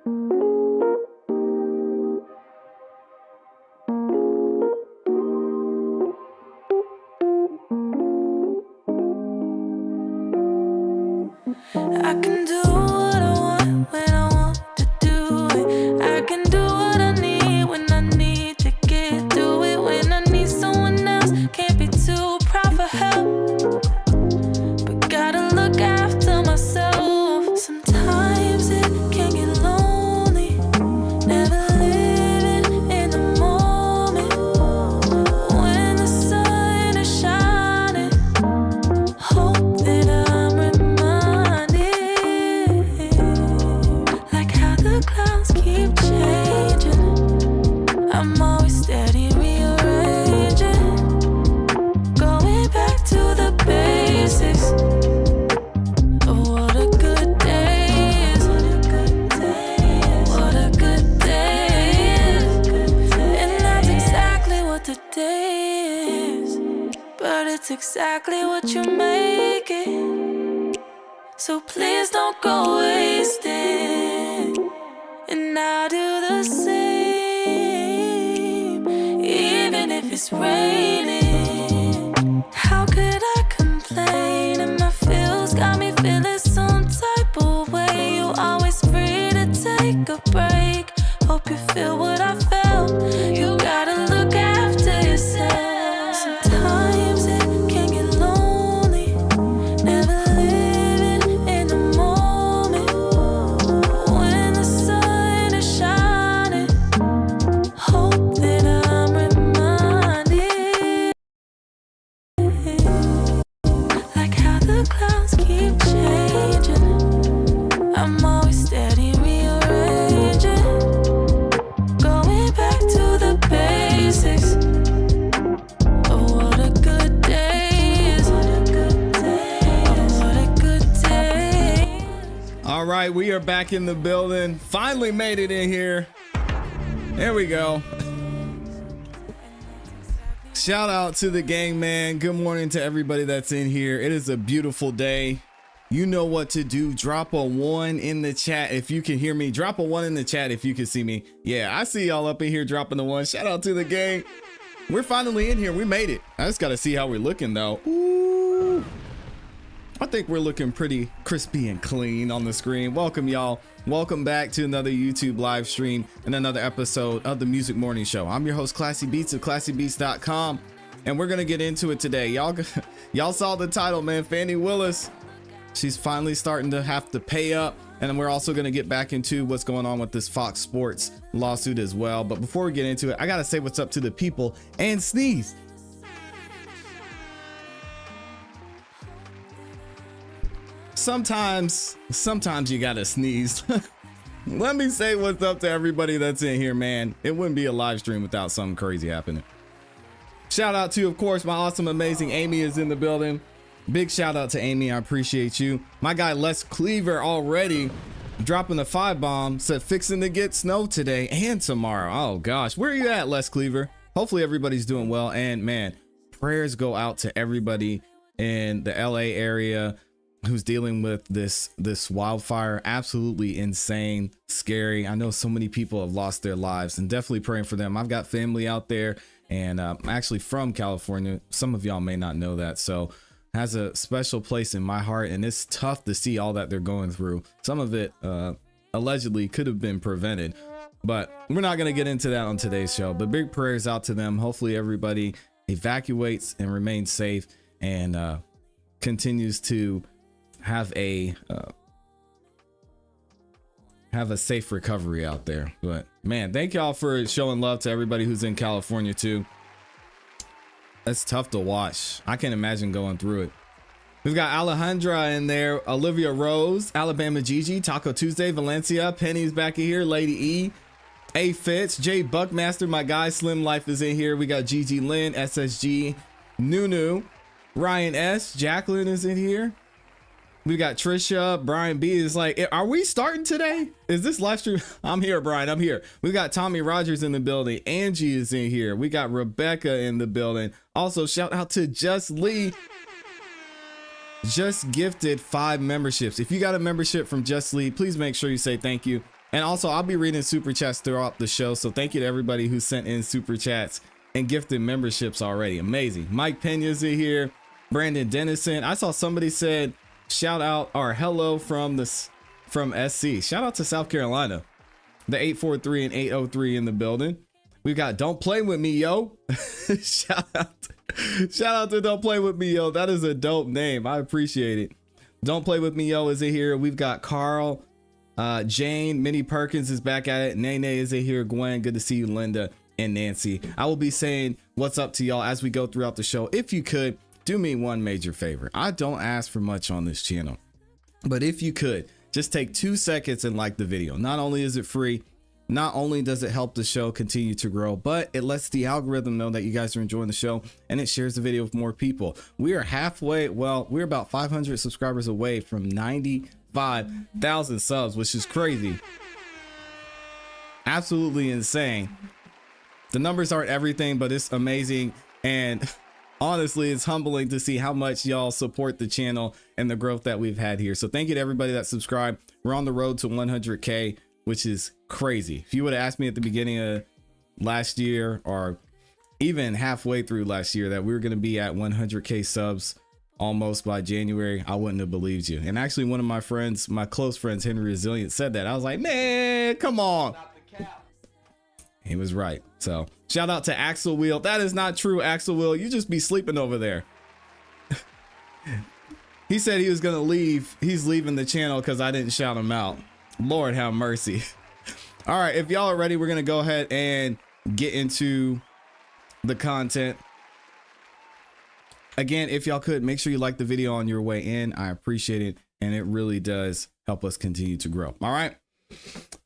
I can do what I want when I want to do it. I can do what I need when I need to get through it. When I need someone else, can't be too proud for help, but gotta look after myself. Sometimes it can get lonely, never living in the moment. When the sun is shining, hope that I'm reminded, like how the clouds keep changing. I'm always steady rearranging, going back to the basics of what a good day is. What a good day is. And that's exactly what the day is. But it's exactly what you make it. So please don't go wasting. And I'll do the same, even if it's raining. How could I complain? And my feels got me feeling some type of way. You always free to take a break. Hope you feel what I felt. You gotta look after yourself. Sometimes it can get lonely, never living in the moment. When the sun is shining, hope that I'm reminded, like how the clouds keep changing. I'm always steady rearranging, going back to the basics of what a good day is. What a good day. All right, we are back in the building. Finally made it in here. There we go. Shout out to the gang, man. Good morning to everybody that's in here. It is a beautiful day. You know what to do. Drop a 1 in the chat if you can hear me. Drop a 1 in the chat if you can see me. Yeah, I see y'all up in here dropping the 1. Shout out to the gang. We're finally in here. We made it. I just got to see how we're looking though. Ooh. I think we're looking pretty crispy and clean on the screen. Welcome y'all. Welcome back to another YouTube live stream and another episode of the Music Morning Show. I'm your host ClassE Beats of ClassEbeats.com, and we're gonna get into it today. Y'all saw the title, man. Fani Willis, she's finally starting to have to pay up, and then we're also gonna get back into what's going on with this Fox Sports lawsuit as well. But before we get into it, I gotta say what's up to the people and sneeze. Sometimes you gotta sneeze. Let me say what's up to everybody that's in here, man. It wouldn't be a live stream without something crazy happening. Shout out to, of course, my awesome, amazing Amy is in the building. Big shout out to Amy. I appreciate you. My guy Les Cleaver already dropping the 5 bomb, said fixing to get snow today and tomorrow. Oh gosh, where are you at, Les Cleaver? Hopefully everybody's doing well, and man, prayers go out to everybody in the LA area who's dealing with this wildfire. Absolutely insane, scary. I know so many people have lost their lives, and definitely praying for them. I've got family out there, and I'm actually from California. Some of y'all may not know that, so has a special place in my heart, and it's tough to see all that they're going through. Some of it allegedly could have been prevented, but we're not going to get into that on today's show. But big prayers out to them. Hopefully everybody evacuates and remains safe, and continues to have a safe recovery out there. But man, thank y'all for showing love to everybody who's in California too. That's tough to watch. I can't imagine going through it. We've got Alejandra in there, Olivia Rose, Alabama Gigi, Taco Tuesday, Valencia, Penny's back in here, Lady E, A Fitz, Jay Buckmaster, my guy Slim Life is in here. We got Gigi Lynn, SSG, Nunu, Ryan S, Jacqueline is in here. We got Trisha, Brian B is like, are we starting today? Is this live stream? I'm here, Brian, I'm here. We got Tommy Rogers in the building. Angie is in here. We got Rebecca in the building. Also, shout out to Just Lee. Just gifted 5 memberships. If you got a membership from Just Lee, please make sure you say thank you. And also, I'll be reading super chats throughout the show. So thank you to everybody who sent in super chats and gifted memberships already. Amazing. Mike Pena's in here. Brandon Dennison. I saw somebody said shout out or hello from SC. Shout out to South Carolina. The 843 and 803 in the building. We've got Don't Play With Me, yo. Shout out to Don't Play With Me, yo. That is a dope name. I appreciate it. Don't Play With Me, yo is in here. We've got Carl, Jane, Minnie Perkins is back at it. Nene is in here. Gwen, good to see you. Linda and Nancy. I will be saying what's up to y'all as we go throughout the show. If you could, do me one major favor. I don't ask for much on this channel, but if you could, just take 2 seconds and like the video. Not only is it free, not only does it help the show continue to grow, but it lets the algorithm know that you guys are enjoying the show and it shares the video with more people. We are halfway, well, we're about 500 subscribers away from 95,000 subs, which is crazy. Absolutely insane. The numbers aren't everything, but it's amazing. And honestly, it's humbling to see how much y'all support the channel and the growth that we've had here. So thank you to everybody that subscribed. We're on the road to 100K, which is crazy. If you would have asked me at the beginning of last year or even halfway through last year that we were going to be at 100K subs almost by January, I wouldn't have believed you. And actually one of my friends, my close friends, Henry Resilient, said that. I was like, man, come on. He was right. So shout out to Axel Wheel. That is not true, Axel Wheel. You just be sleeping over there. He said he was going to leave. He's leaving the channel because I didn't shout him out. Lord have mercy. All right, if y'all are ready, we're going to go ahead and get into the content. Again, if y'all could, make sure you like the video on your way in. I appreciate it. And it really does help us continue to grow. All right.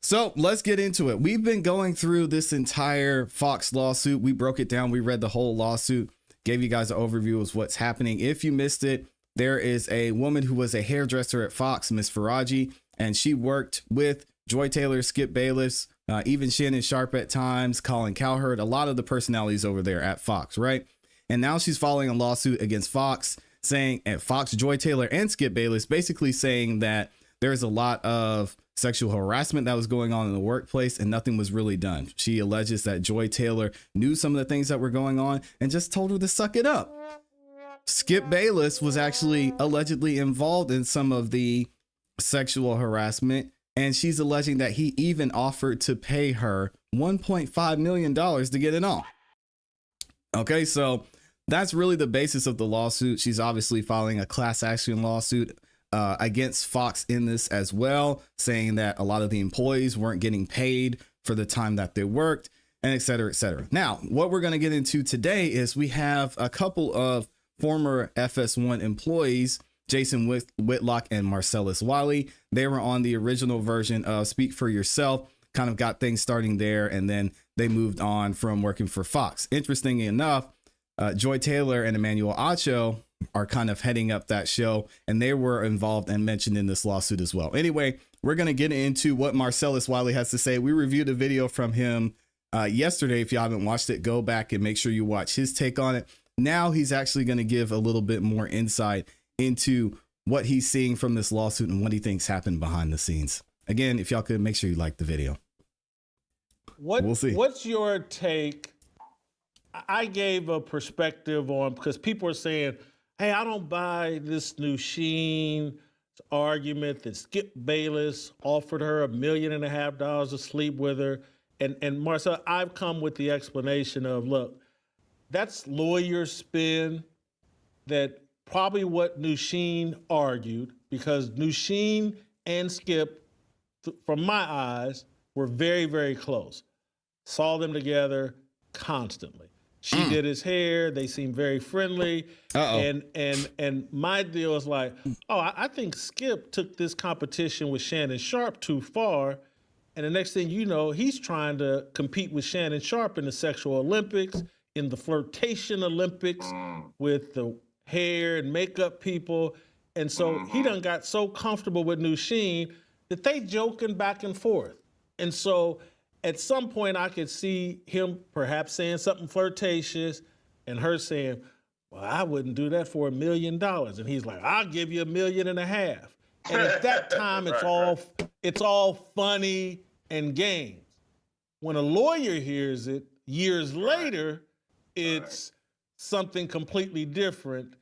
So let's get into it. We've been going through this entire Fox lawsuit. We broke it down. We read the whole lawsuit, gave you guys an overview of what's happening. If you missed it, there is a woman who was a hairdresser at Fox, Miss Faraji, and she worked with Joy Taylor, Skip Bayless, even Shannon Sharp at times, Colin Cowherd, a lot of the personalities over there at Fox, right? And now she's filing a lawsuit against Fox, saying at Fox, Joy Taylor, and Skip Bayless, basically saying that there's a lot of sexual harassment that was going on in the workplace and nothing was really done. She alleges that Joy Taylor knew some of the things that were going on and just told her to suck it up. Skip Bayless was actually allegedly involved in some of the sexual harassment, and she's alleging that he even offered to pay her $1.5 million to get it on. Okay, so that's really the basis of the lawsuit. She's obviously filing a class action lawsuit against Fox in this as well, saying that a lot of the employees weren't getting paid for the time that they worked, and et cetera, et cetera. Now, what we're going to get into today is we have a couple of former FS1 employees, Jason Whitlock and Marcellus Wiley. They were on the original version of Speak for Yourself, kind of got things starting there, and then they moved on from working for Fox. Interestingly enough, Joy Taylor and Emmanuel Acho are kind of heading up that show, and they were involved and mentioned in this lawsuit as well. Anyway, we're going to get into what Marcellus Wiley has to say. We reviewed a video from him yesterday. If you haven't watched it, go back and make sure you watch his take on it. Now he's actually going to give a little bit more insight into what he's seeing from this lawsuit and what he thinks happened behind the scenes. Again, if y'all could, make sure you like the video. We'll see. What's your take? I gave a perspective on, because people are saying, hey, I don't buy this new Sheen argument that Skip Bayless offered her $1.5 million to sleep with her. And Marcel, I've come with the explanation of, look, that's lawyer spin, that probably what Nusheen argued, because Nusheen and Skip, from my eyes, were very, very close. Saw them together constantly. She did his hair. They seemed very friendly. And my deal is like, I think Skip took this competition with Shannon Sharp too far. And the next thing you know, he's trying to compete with Shannon Sharp in the sexual Olympics, in the flirtation Olympics with the hair and makeup people. And so he done got so comfortable with Nusheen that they joking back and forth. And so at some point I could see him perhaps saying something flirtatious and her saying, well, I wouldn't do that for $1 million. And he's like, I'll give you $1.5 million. And at that time, it's all funny. and gains. When a lawyer hears it years later, it's something completely different.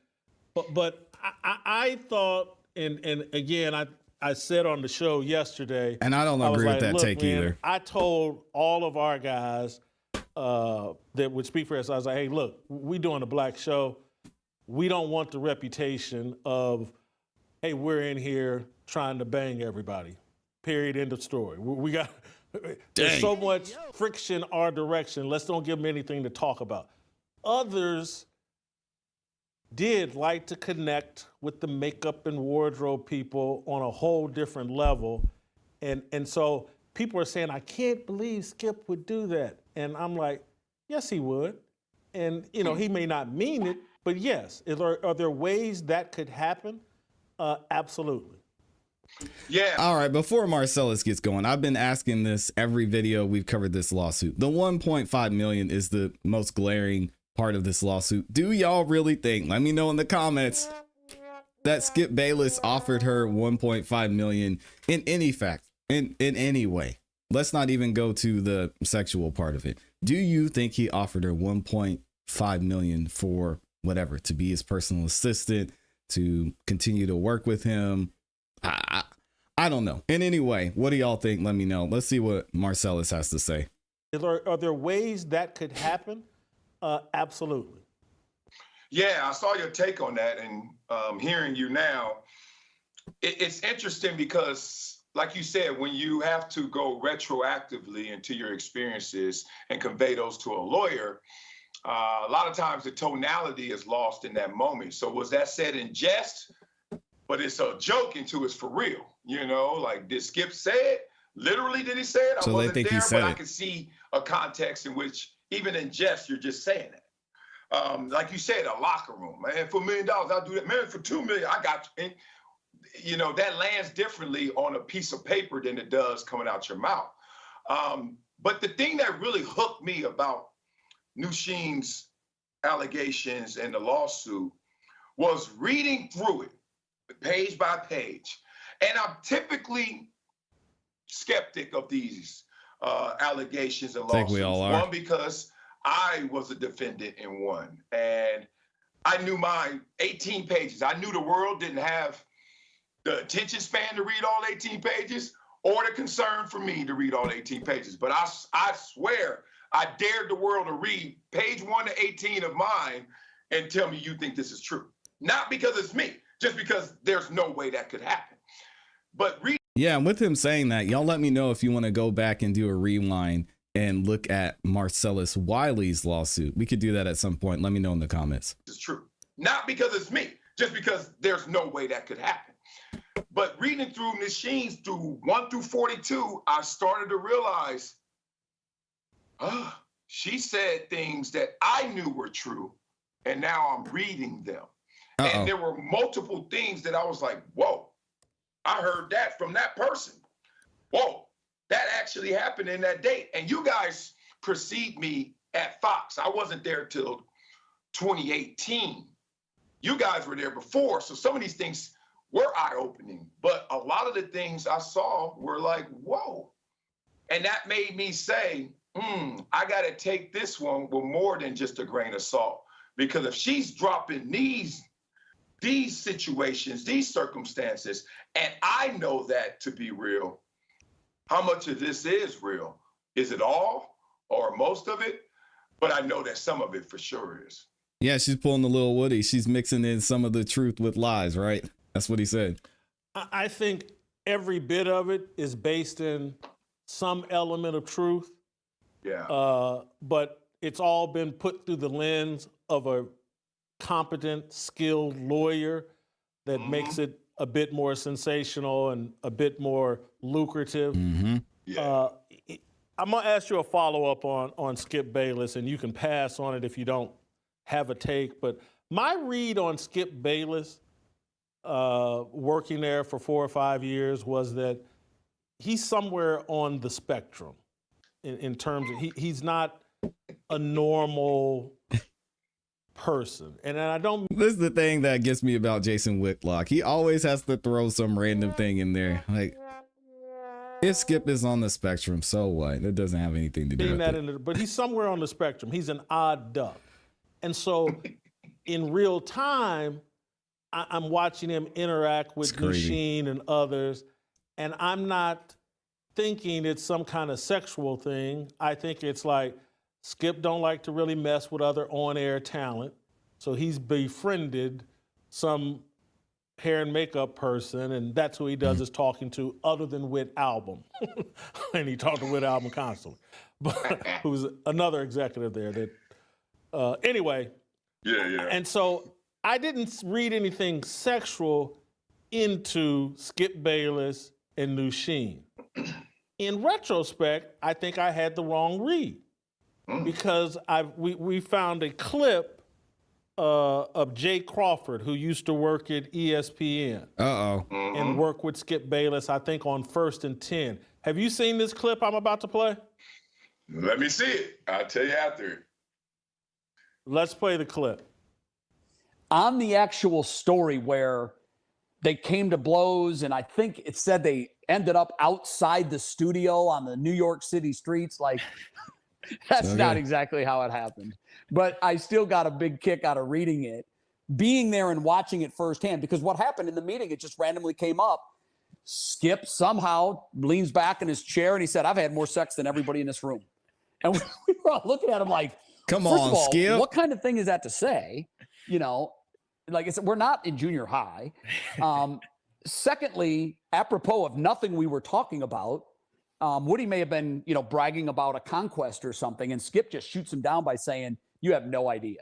But I thought, and again, I said on the show yesterday, and I don't agree with that take either. I told all of our guys that would speak for us, I was like, hey, look, we doing a black show. We don't want the reputation of, hey, we're in here trying to bang everybody. Period, end of story. We got, there's so much friction our direction. Let's don't give them anything to talk about. Others did like to connect with the makeup and wardrobe people on a whole different level. And so people are saying, I can't believe Skip would do that. And I'm like, yes, he would. And, you know, he may not mean it, but yes, are there ways that could happen? Absolutely. Yeah. All right. Before Marcellus gets going, I've been asking this every video we've covered this lawsuit. The 1.5 million is the most glaring part of this lawsuit. Do y'all really think, let me know in the comments, that Skip Bayless offered her 1.5 million in any fact, in any way? Let's not even go to the sexual part of it. Do you think he offered her 1.5 million for whatever, to be his personal assistant, to continue to work with him? I don't know. In any way, what do y'all think? Let me know. Let's see what Marcellus has to say. Are there ways that could happen? Absolutely. Yeah, I saw your take on that, and hearing you now, it's interesting because, like you said, when you have to go retroactively into your experiences and convey those to a lawyer, a lot of times the tonality is lost in that moment. So was that said in jest? But it's a joke into it's for real, you know, like did Skip say it? Literally, did he say it? So I wasn't they think there, he said but it. I could see a context in which even in jest, you're just saying it. Like you said, a locker room, man, for $1 million, I'll do that. Man, for $2 million, I got you. And, you know, that lands differently on a piece of paper than it does coming out your mouth. But the thing that really hooked me about Nusheen's allegations and the lawsuit was reading through it, page by page. And I'm typically skeptic of these allegations and lawsuits. I think we all are. One, because I was a defendant in one, and I knew my 18 pages. I knew the world didn't have the attention span to read all 18 pages or the concern for me to read all 18 pages. But I swear, I dared the world to read page 1 to 18 of mine and tell me you think this is true. Not because it's me, just because there's no way that could happen. But yeah, and with him saying that, y'all let me know if you want to go back and do a rewind and look at Marcellus Wiley's lawsuit. We could do that at some point. Let me know in the comments. It's true. Not because it's me, just because there's no way that could happen. But reading through Nusheen's through 1 through 42, I started to realize, she said things that I knew were true, and now I'm reading them. And there were multiple things that I was like, whoa, I heard that from that person. Whoa, that actually happened in that date. And you guys precede me at Fox. I wasn't there till 2018. You guys were there before. So some of these things were eye-opening. But a lot of the things I saw were like, whoa. And that made me say, I got to take this one with more than just a grain of salt. Because if she's dropping these situations, these circumstances, and I know that to be real, how much of this is real? Is it all or most of it? But I know that some of it for sure is. Yeah, she's pulling the little Woody. She's mixing in some of the truth with lies, right? That's what he said. I think every bit of it is based in some element of truth. Yeah. But it's all been put through the lens of a competent, skilled lawyer that makes it a bit more sensational and a bit more lucrative. Yeah. I'm gonna ask you a follow-up on Skip Bayless, and you can pass on it if you don't have a take. But my read on Skip Bayless, working there for 4 or 5 years, was that he's somewhere on the spectrum in terms of he's not a normal person. And I don't. This is the thing that gets me about Jason Whitlock. He always has to throw some random thing in there. Like, If Skip is on the spectrum, so what? It doesn't have anything to do with it. But he's somewhere on the spectrum. He's an odd duck. And so in real time, I'm watching him interact with Nusheen and others, and I'm not thinking it's some kind of sexual thing. I think it's like Skip don't like to really mess with other on-air talent, so he's befriended some hair and makeup person, and that's who he does his talking to, other than Whit Album. And he talked to Whit Album constantly, but who's another executive there. That anyway. Yeah. And so I didn't read anything sexual into Skip Bayless and Nusheen. In retrospect, I think I had the wrong read because we found a clip of Jay Crawford, who used to work at ESPN. And work with Skip Bayless, I think, on First and 10. Have you seen this clip I'm about to play? Let me see it. I'll tell you after. Let's play the clip. On the actual story where they came to blows, and I think it said they ended up outside the studio on the New York City streets, like that's not exactly how it happened. But I still got a big kick out of reading it, being there and watching it firsthand, because what happened in the meeting, it just randomly came up. Skip somehow leans back in his chair and he said, "I've had more sex than everybody in this room." And we were all looking at him like, come first on, of all, Skip. What kind of thing is that to say? You know, like I said, we're not in junior high. Secondly, apropos of nothing we were talking about, Woody may have been, bragging about a conquest or something, and Skip just shoots him down by saying, "You have no idea."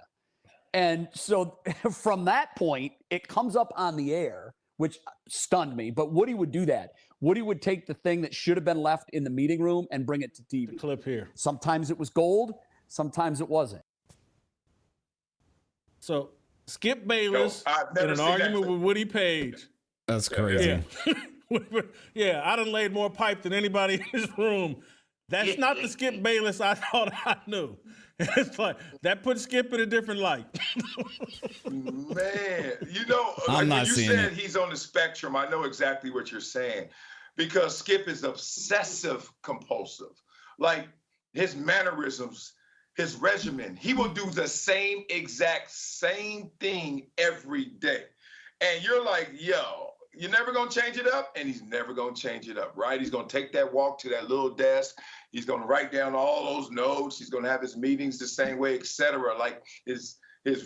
And so from that point, it comes up on the air, which stunned me. But Woody would do that. Woody would take the thing that should have been left in the meeting room and bring it to TV. The clip here. Sometimes it was gold. Sometimes it wasn't. So Skip Bayless in an argument with Woody Page. That's crazy. Yeah, I done laid more pipe than anybody in this room. That's not the Skip Bayless I thought I knew. It's like, that puts Skip in a different light. Man, I'm not when you seeing said it. he's on the spectrum, I know exactly what you're saying, because Skip is obsessive compulsive. Like his mannerisms, his regimen, he will do the same thing every day. And you're like, yo, you're never going to change it up? And he's never going to change it up, right? He's going to take that walk to that little desk. He's going to write down all those notes. He's going to have his meetings the same way, etc. Like his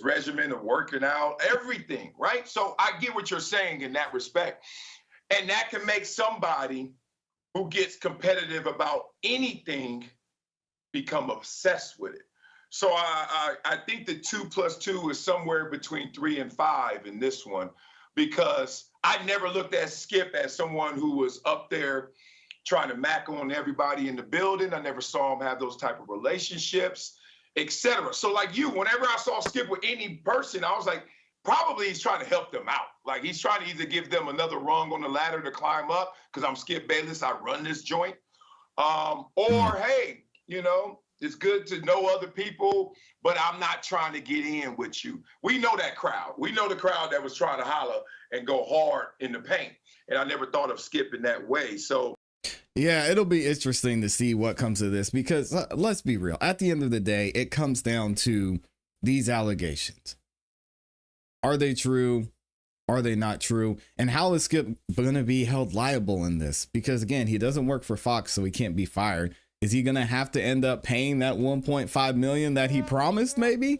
regimen of working out, everything, right? So I get what you're saying in that respect. And that can make somebody who gets competitive about anything become obsessed with it. So I think the 2 + 2 is somewhere between 3 and 5 in this one, because I never looked at Skip as someone who was up there trying to mac on everybody in the building. I never saw him have those type of relationships, etc. So like you, whenever I saw Skip with any person, I was like, probably he's trying to help them out. Like he's trying to either give them another rung on the ladder to climb up, because I'm Skip Bayless, I run this joint. Or hey, it's good to know other people, but I'm not trying to get in with you. We know that crowd. We know the crowd that was trying to holler and go hard in the paint. And I never thought of Skip in that way. So yeah, it'll be interesting to see what comes of this, because let's be real. At the end of the day, it comes down to these allegations. Are they true? Are they not true? And how is Skip going to be held liable in this? Because again, he doesn't work for Fox, so he can't be fired. Is he going to have to end up paying that $1.5 million that he promised? Maybe.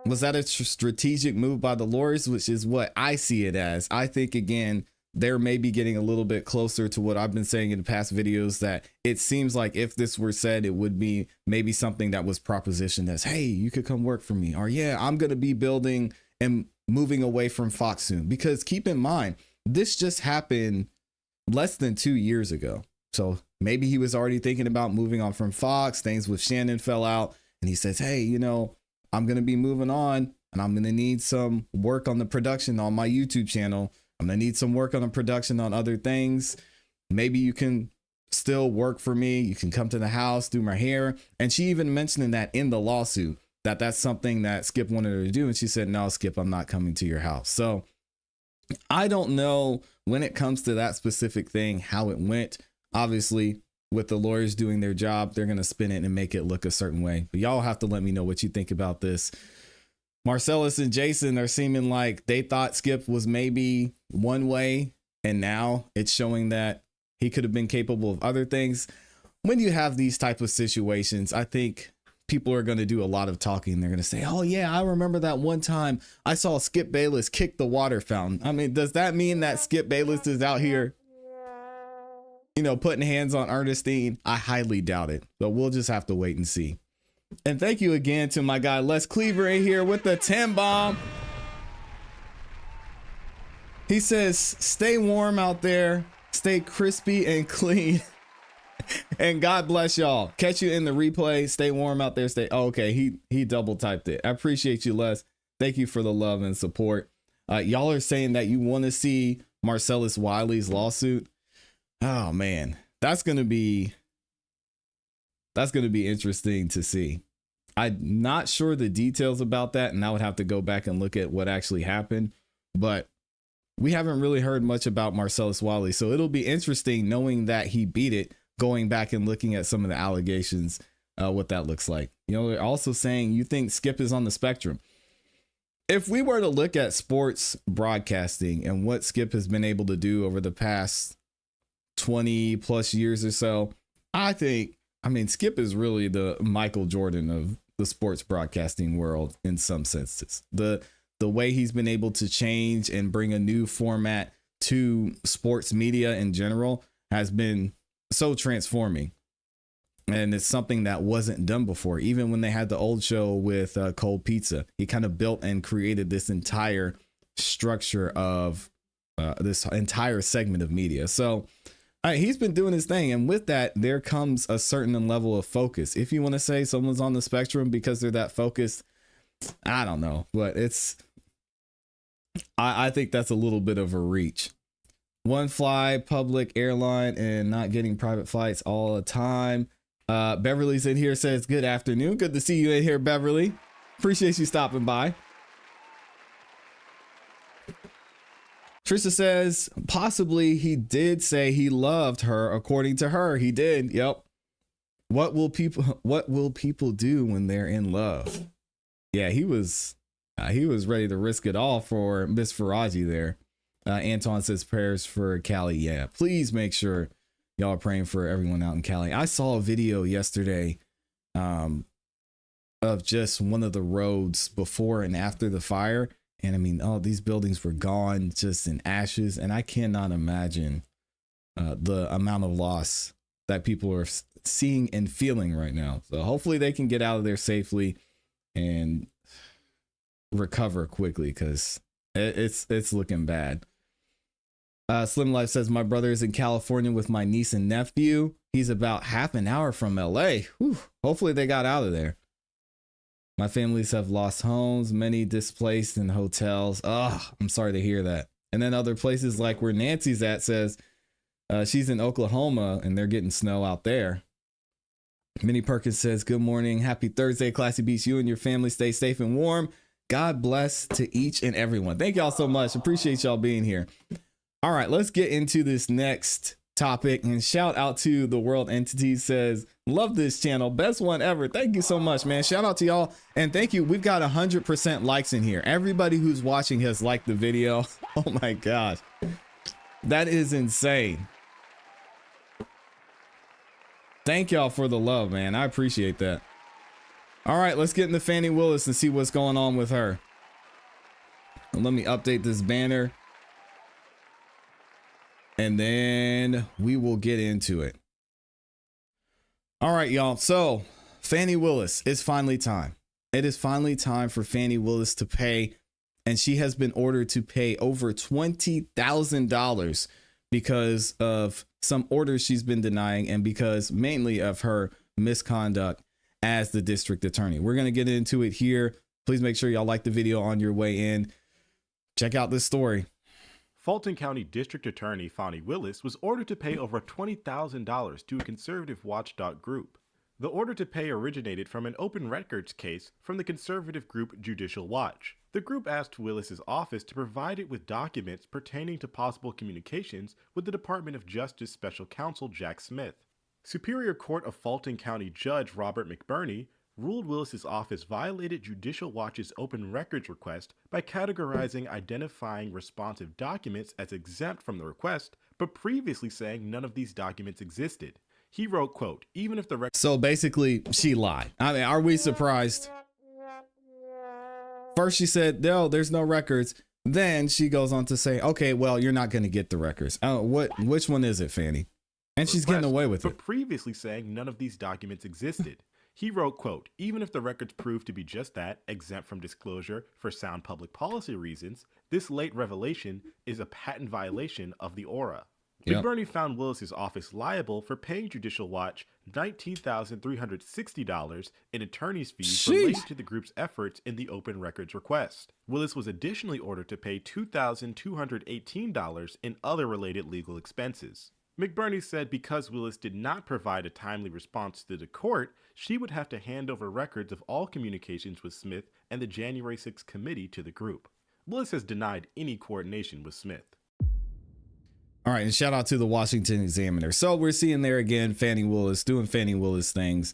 Was that a strategic move by the lawyers, which is what I see it as? I think, again, they're maybe getting a little bit closer to what I've been saying in the past videos, that it seems like if this were said, it would be maybe something that was propositioned as, hey, you could come work for me. Or yeah, I'm going to be building and moving away from Fox soon. Because keep in mind, this just happened less than 2 years ago. So maybe he was already thinking about moving on from Fox. Things with Shannon fell out and he says, hey, I'm going to be moving on and I'm going to need some work on the production on my YouTube channel. I'm going to need some work on the production on other things. Maybe you can still work for me. You can come to the house, do my hair. And she even mentioned that in the lawsuit, that that's something that Skip wanted her to do. And she said, no, Skip, I'm not coming to your house. So I don't know when it comes to that specific thing, how it went. Obviously, with the lawyers doing their job, they're going to spin it and make it look a certain way. But y'all have to let me know what you think about this. Marcellus and Jason are seeming like they thought Skip was maybe one way, and now it's showing that he could have been capable of other things. When you have these type of situations, I think people are going to do a lot of talking. They're going to say, oh yeah, I remember that one time I saw Skip Bayless kick the water fountain. I mean, does that mean that Skip Bayless is out here, you know, putting hands on Ernestine? I highly doubt it, but we'll just have to wait and see. And thank you again to my guy Les Cleaver in here with the 10 bomb. He says, stay warm out there, stay crispy and clean. And God bless y'all. Catch you in the replay. Stay warm out there. Stay. Oh, okay. He double typed it. I appreciate you, Les. Thank you for the love and support. Y'all are saying that you want to see Marcellus Wiley's lawsuit. Oh man, that's gonna be interesting to see. I'm not sure the details about that, and I would have to go back and look at what actually happened. But we haven't really heard much about Marcellus Wiley, so it'll be interesting knowing that he beat it. Going back and looking at some of the allegations, what that looks like. You know, they're also saying you think Skip is on the spectrum. If we were to look at sports broadcasting and what Skip has been able to do over the past 20 plus years or so, I mean, Skip is really the Michael Jordan of the sports broadcasting world in some senses. The way he's been able to change and bring a new format to sports media in general has been so transforming, and it's something that wasn't done before. Even when they had the old show with Cold Pizza, he kind of built and created this entire structure of this entire segment of media. So he's been doing his thing, and with that there comes a certain level of focus. If you want to say someone's on the spectrum because they're that focused, I don't know, but I think that's a little bit of a reach. One fly public airline and not getting private flights all the time. Beverly's in here, says good afternoon. Good to see you in here, Beverly. Appreciate you stopping by. Trisha says possibly he did say he loved her. According to her, he did. Yep. What will people do when they're in love? Yeah, he was ready to risk it all for Miss Faraji there. Anton says prayers for Cali. Yeah, please make sure y'all are praying for everyone out in Cali. I saw a video yesterday of just one of the roads before and after the fire. And I mean, all these buildings were gone, just in ashes. And I cannot imagine the amount of loss that people are seeing and feeling right now. So hopefully they can get out of there safely and recover quickly, because it's looking bad. Slim Life says my brother is in California with my niece and nephew. He's about half an hour from LA. Whew. Hopefully they got out of there. My families have lost homes, many displaced in hotels. Oh, I'm sorry to hear that. And then other places like where Nancy's at says she's in Oklahoma and they're getting snow out there. Minnie Perkins says, good morning. Happy Thursday. ClassE Beats. You and your family stay safe and warm. God bless to each and everyone. Thank y'all so much. Appreciate y'all being here. All right, let's get into this next topic, and shout out to the World Entity, says, love this channel. Best one ever. Thank you so much, man. Shout out to y'all. And thank you. We've got 100% likes in here. Everybody who's watching has liked the video. Oh my gosh. That is insane. Thank y'all for the love, man. I appreciate that. All right, let's get into Fani Willis and see what's going on with her. And let me update this banner, and then we will get into it. All right, y'all. So Fani Willis, it's finally time. It is finally time for Fani Willis to pay, and she has been ordered to pay over $20,000 because of some orders she's been denying, and because mainly of her misconduct as the district attorney. We're going to get into it here. Please make sure y'all like the video on your way in. Check out this story. Fulton County District Attorney Fani Willis was ordered to pay over $20,000 to a conservative watchdog group. The order to pay originated from an open records case from the conservative group Judicial Watch. The group asked Willis's office to provide it with documents pertaining to possible communications with the Department of Justice Special Counsel Jack Smith. Superior Court of Fulton County Judge Robert McBurney ruled Willis's office violated Judicial Watch's open records request by categorizing identifying responsive documents as exempt from the request, but previously saying none of these documents existed. He wrote, quote, even if the record... So basically, she lied. I mean, are we surprised? First she said, no, there's no records. Then she goes on to say, okay, well, you're not going to get the records. Which one is it, Fani? And she's getting away with it. But previously saying none of these documents existed. He wrote, quote, even if the records prove to be just that, exempt from disclosure for sound public policy reasons, this late revelation is a patent violation of the aura. Yep. McBurney found Willis's office liable for paying Judicial Watch $19,360 in attorney's fees related to the group's efforts in the open records request. Willis was additionally ordered to pay $2,218 in other related legal expenses. McBurney said because Willis did not provide a timely response to the court, she would have to hand over records of all communications with Smith and the January 6th committee to the group. Willis has denied any coordination with Smith. All right, and shout out to the Washington Examiner. So we're seeing there again, Fani Willis doing Fani Willis things.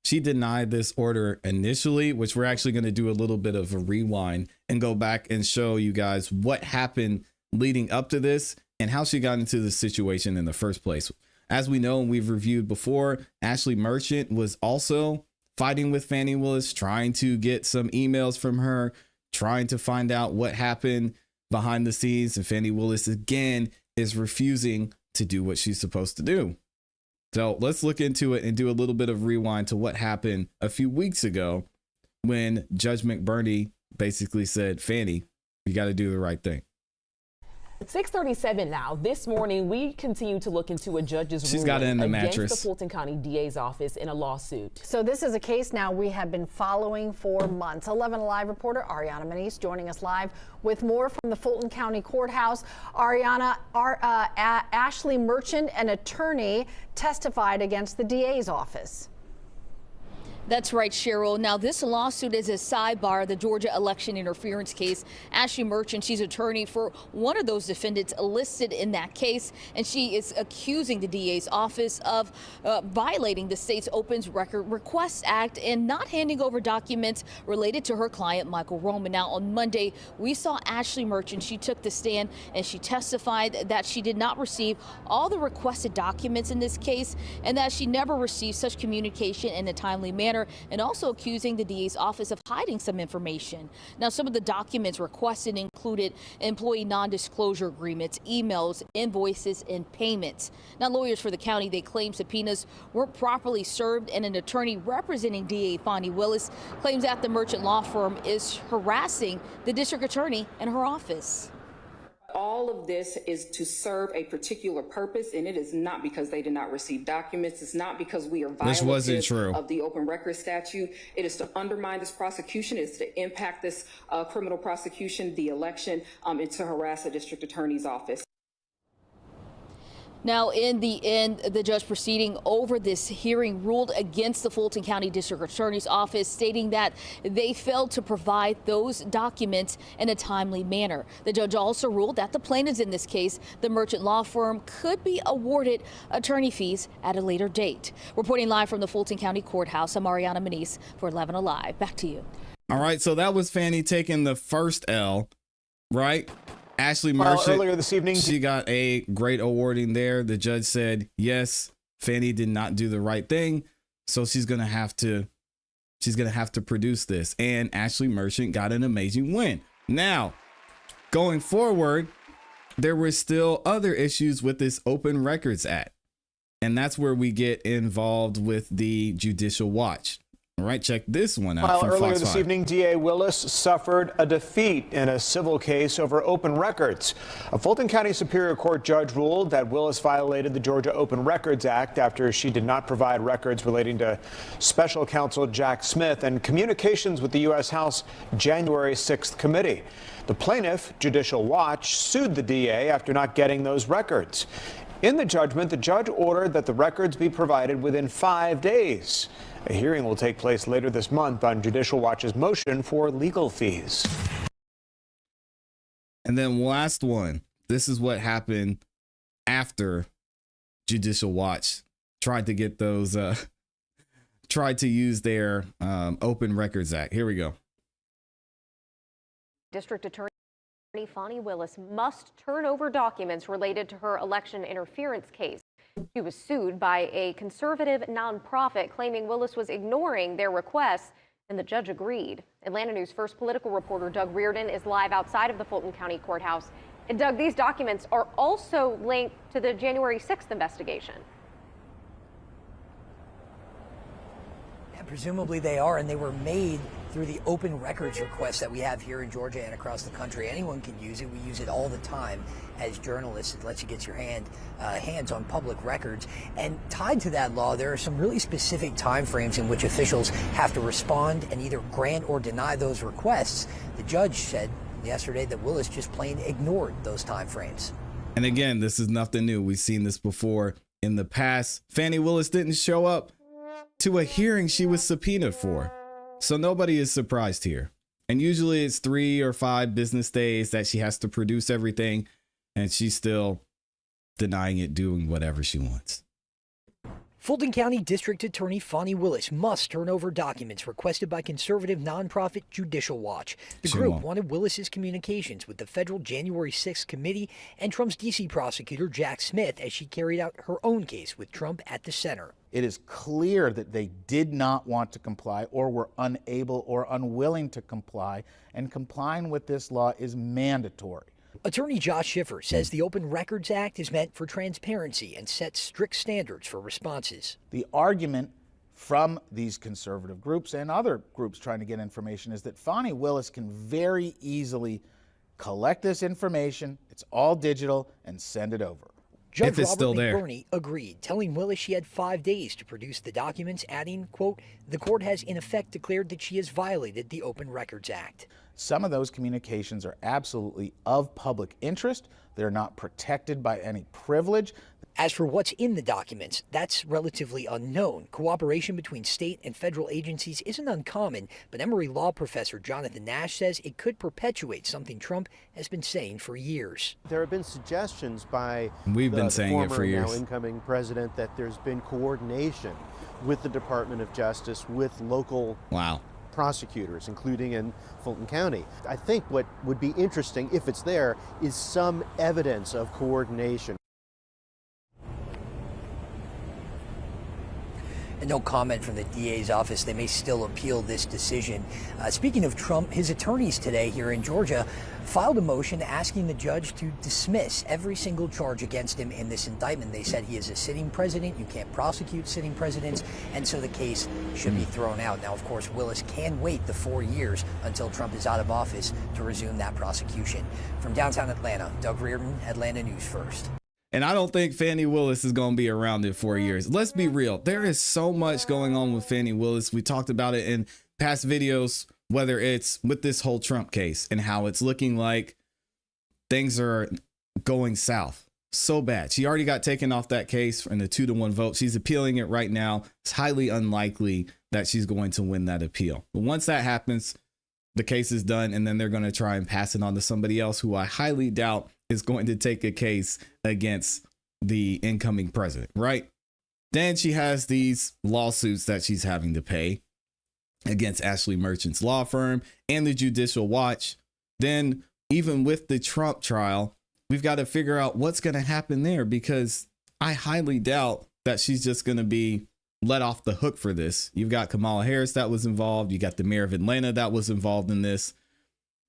She denied this order initially, which we're actually going to do a little bit of a rewind and go back and show you guys what happened leading up to this and how she got into the situation in the first place. As we know, and we've reviewed before, Ashley Merchant was also fighting with Fani Willis, trying to get some emails from her, trying to find out what happened behind the scenes. And Fani Willis again is refusing to do what she's supposed to do. So let's look into it and do a little bit of rewind to what happened a few weeks ago when Judge McBurney basically said, Fani, you got to do the right thing. 6:37 now. This morning, we continue to look into a judge's ruling against the Fulton County DA's office in a lawsuit. So this is a case now we have been following for months. 11 Alive reporter Ariana Manise joining us live with more from the Fulton County Courthouse. Ariana, Ashley Merchant, an attorney, testified against the DA's office. That's right, Cheryl. Now, this lawsuit is a sidebar of the Georgia election interference case. Ashley Merchant, she's attorney for one of those defendants listed in that case, and she is accusing the DA's office of violating the state's Open Records Request Act and not handing over documents related to her client, Michael Roman. Now, on Monday, we saw Ashley Merchant. She took the stand and she testified that she did not receive all the requested documents in this case and that she never received such communication in a timely manner, and also accusing the DA's office of hiding some information. Now, some of the documents requested included employee non-disclosure agreements, emails, invoices, and payments. Now, lawyers for the county, they claim subpoenas weren't properly served, and an attorney representing DA Fani Willis claims that the Merchant law firm is harassing the district attorney and her office. All of this is to serve a particular purpose, and it is not because they did not receive documents. It's not because we are violative of the open records statute. It is to undermine this prosecution. It's to impact this criminal prosecution, the election, and to harass a district attorney's office. Now, in the end, the judge proceeding over this hearing ruled against the Fulton County District Attorney's Office, stating that they failed to provide those documents in a timely manner. The judge also ruled that the plaintiffs in this case, the Merchant law firm, could be awarded attorney fees at a later date. Reporting live from the Fulton County Courthouse, I'm Ariana Manise for 11 Alive. Back to you. All right, so that was Fani taking the first L, right? Ashley Merchant, earlier this evening, she got a great awarding there. The judge said, yes, Fani did not do the right thing, so she's gonna have to produce this. And Ashley Merchant got an amazing win. Now, going forward, there were still other issues with this Open Records Act, and that's where we get involved with the Judicial Watch. All right, check this one out. Well, from earlier Fox this 5. evening, DA Willis suffered a defeat in a civil case over open records. A Fulton County Superior Court judge ruled that Willis violated the Georgia Open Records Act after she did not provide records relating to Special Counsel Jack Smith and communications with the U.S. House January 6th committee. The plaintiff, Judicial Watch, sued the DA after not getting those records. In the judgment, the judge ordered that the records be provided within 5 days. A hearing will take place later this month on Judicial Watch's motion for legal fees. And then last one. This is what happened after Judicial Watch tried to get those, tried to use their Open Records Act. Here we go. District Attorney Fani Willis must turn over documents related to her election interference case. She was sued by a conservative nonprofit claiming Willis was ignoring their requests, and the judge agreed. Atlanta News First political reporter Doug Reardon is live outside of the Fulton County Courthouse. And Doug, these documents are also linked to the January 6th investigation. Yeah, presumably they are, and they were made through the open records request that we have here in Georgia and across the country. Anyone can use it. We use it all the time as journalists. It lets you get your hands on public records. And tied to that law, there are some really specific timeframes in which officials have to respond and either grant or deny those requests. The judge said yesterday that Willis just plain ignored those timeframes. And again, this is nothing new. We've seen this before in the past. Fani Willis didn't show up to a hearing she was subpoenaed for. So nobody is surprised here. And usually it's 3 or 5 business days that she has to produce everything, and she's still denying it, doing whatever she wants. Fulton County District Attorney Fani Willis must turn over documents requested by conservative nonprofit Judicial Watch. The group wanted Willis's communications with the federal January 6th committee and Trump's D.C. prosecutor Jack Smith as she carried out her own case with Trump at the center. It is clear that they did not want to comply or were unable or unwilling to comply, and complying with this law is mandatory. Attorney Josh Schiffer says the Open Records Act is meant for transparency and sets strict standards for responses. The argument from these conservative groups and other groups trying to get information is that Fani Willis can very easily collect this information, it's all digital, and send it over. Judge Robert McBurney agreed, telling Willis she had 5 days to produce the documents, adding, quote, "The court has in effect declared that she has violated the Open Records Act." Some of those communications are absolutely of public interest. They're not protected by any privilege. As for what's in the documents, that's relatively unknown. Cooperation between state and federal agencies isn't uncommon, but Emory law professor Jonathan Nash says it could perpetuate something Trump has been saying for years. There have been suggestions by the former, now incoming president that there's been coordination with the Department of Justice, with local prosecutors, including in Fulton County. I think what would be interesting, if it's there, is some evidence of coordination. And no comment from the DA's office. They may still appeal this decision. Speaking of Trump, his attorneys today here in Georgia filed a motion asking the judge to dismiss every single charge against him in this indictment. They said he is a sitting president. You can't prosecute sitting presidents, and so the case should be thrown out. Now, of course, Willis can wait the 4 years until Trump is out of office to resume that prosecution. From downtown Atlanta, Doug Reardon, Atlanta News First. And I don't think Fani Willis is going to be around in 4 years. Let's be real. There is so much going on with Fani Willis. We talked about it in past videos, whether it's with this whole Trump case and how it's looking like things are going south so bad. She already got taken off that case in a 2-1 vote. She's appealing it right now. It's highly unlikely that she's going to win that appeal. But once that happens, the case is done, and then they're going to try and pass it on to somebody else who I highly doubt is going to take a case against the incoming president, right? Then she has these lawsuits that she's having to pay against Ashley Merchant's law firm and the Judicial Watch. Then even with the Trump trial, we've got to figure out what's going to happen there, because I highly doubt that she's just going to be let off the hook for this. You've got Kamala Harris that was involved. You got the mayor of Atlanta that was involved in this.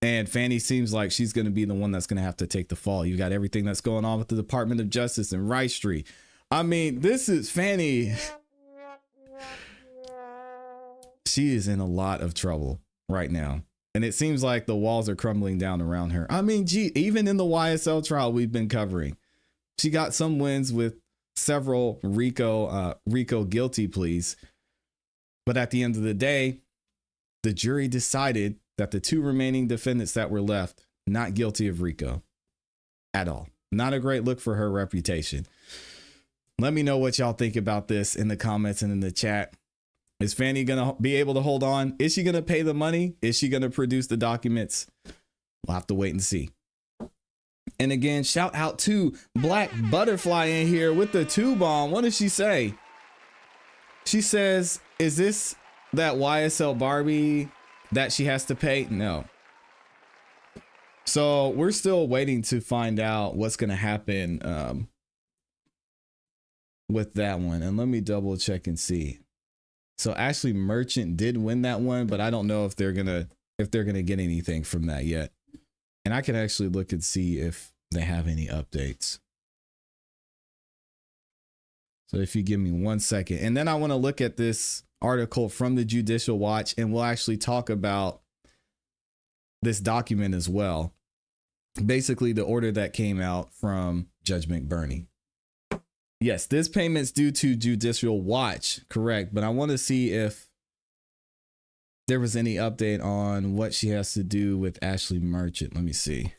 And Fani seems like she's going to be the one that's going to have to take the fall. You got everything that's going on with the Department of Justice and Rice Street. I mean, this is Fani. She is in a lot of trouble right now. And it seems like the walls are crumbling down around her. I mean, gee, even in the YSL trial we've been covering, she got some wins with several RICO guilty pleas. But at the end of the day, the jury decided that the 2 remaining defendants that were left, not guilty of RICO at all. Not a great look for her reputation. Let me know what y'all think about this in the comments and in the chat. Is Fani going to be able to hold on? Is she going to pay the money? Is she going to produce the documents? We'll have to wait and see. And again, shout out to Black Butterfly in here with the 2-bomb. What does she say? She says, is this that YSL Barbie that she has to pay? No. So we're still waiting to find out what's going to happen with that one. And let me double check and see. So Ashley Merchant did win that one, but I don't know if they're gonna get anything from that yet. And I can actually look and see if they have any updates. So if you give me 1 second, and then I want to look at this article from the Judicial Watch, and we'll actually talk about this document as well. Basically, the order that came out from Judge McBurney. Yes, this payment's due to Judicial Watch, correct. But I want to see if there was any update on what she has to do with Ashley Merchant. Let me see.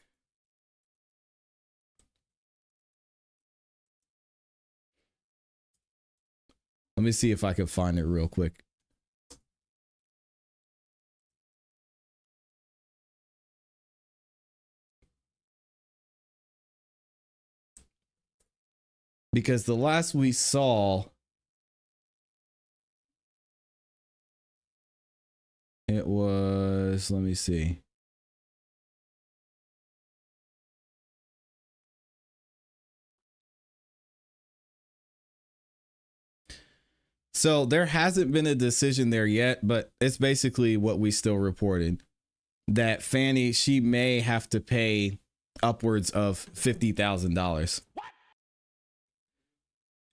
Let me see if I can find it real quick. Because the last we saw, it was, let me see. So there hasn't been a decision there yet, but it's basically what we still reported, that Fani, she may have to pay upwards of $50,000.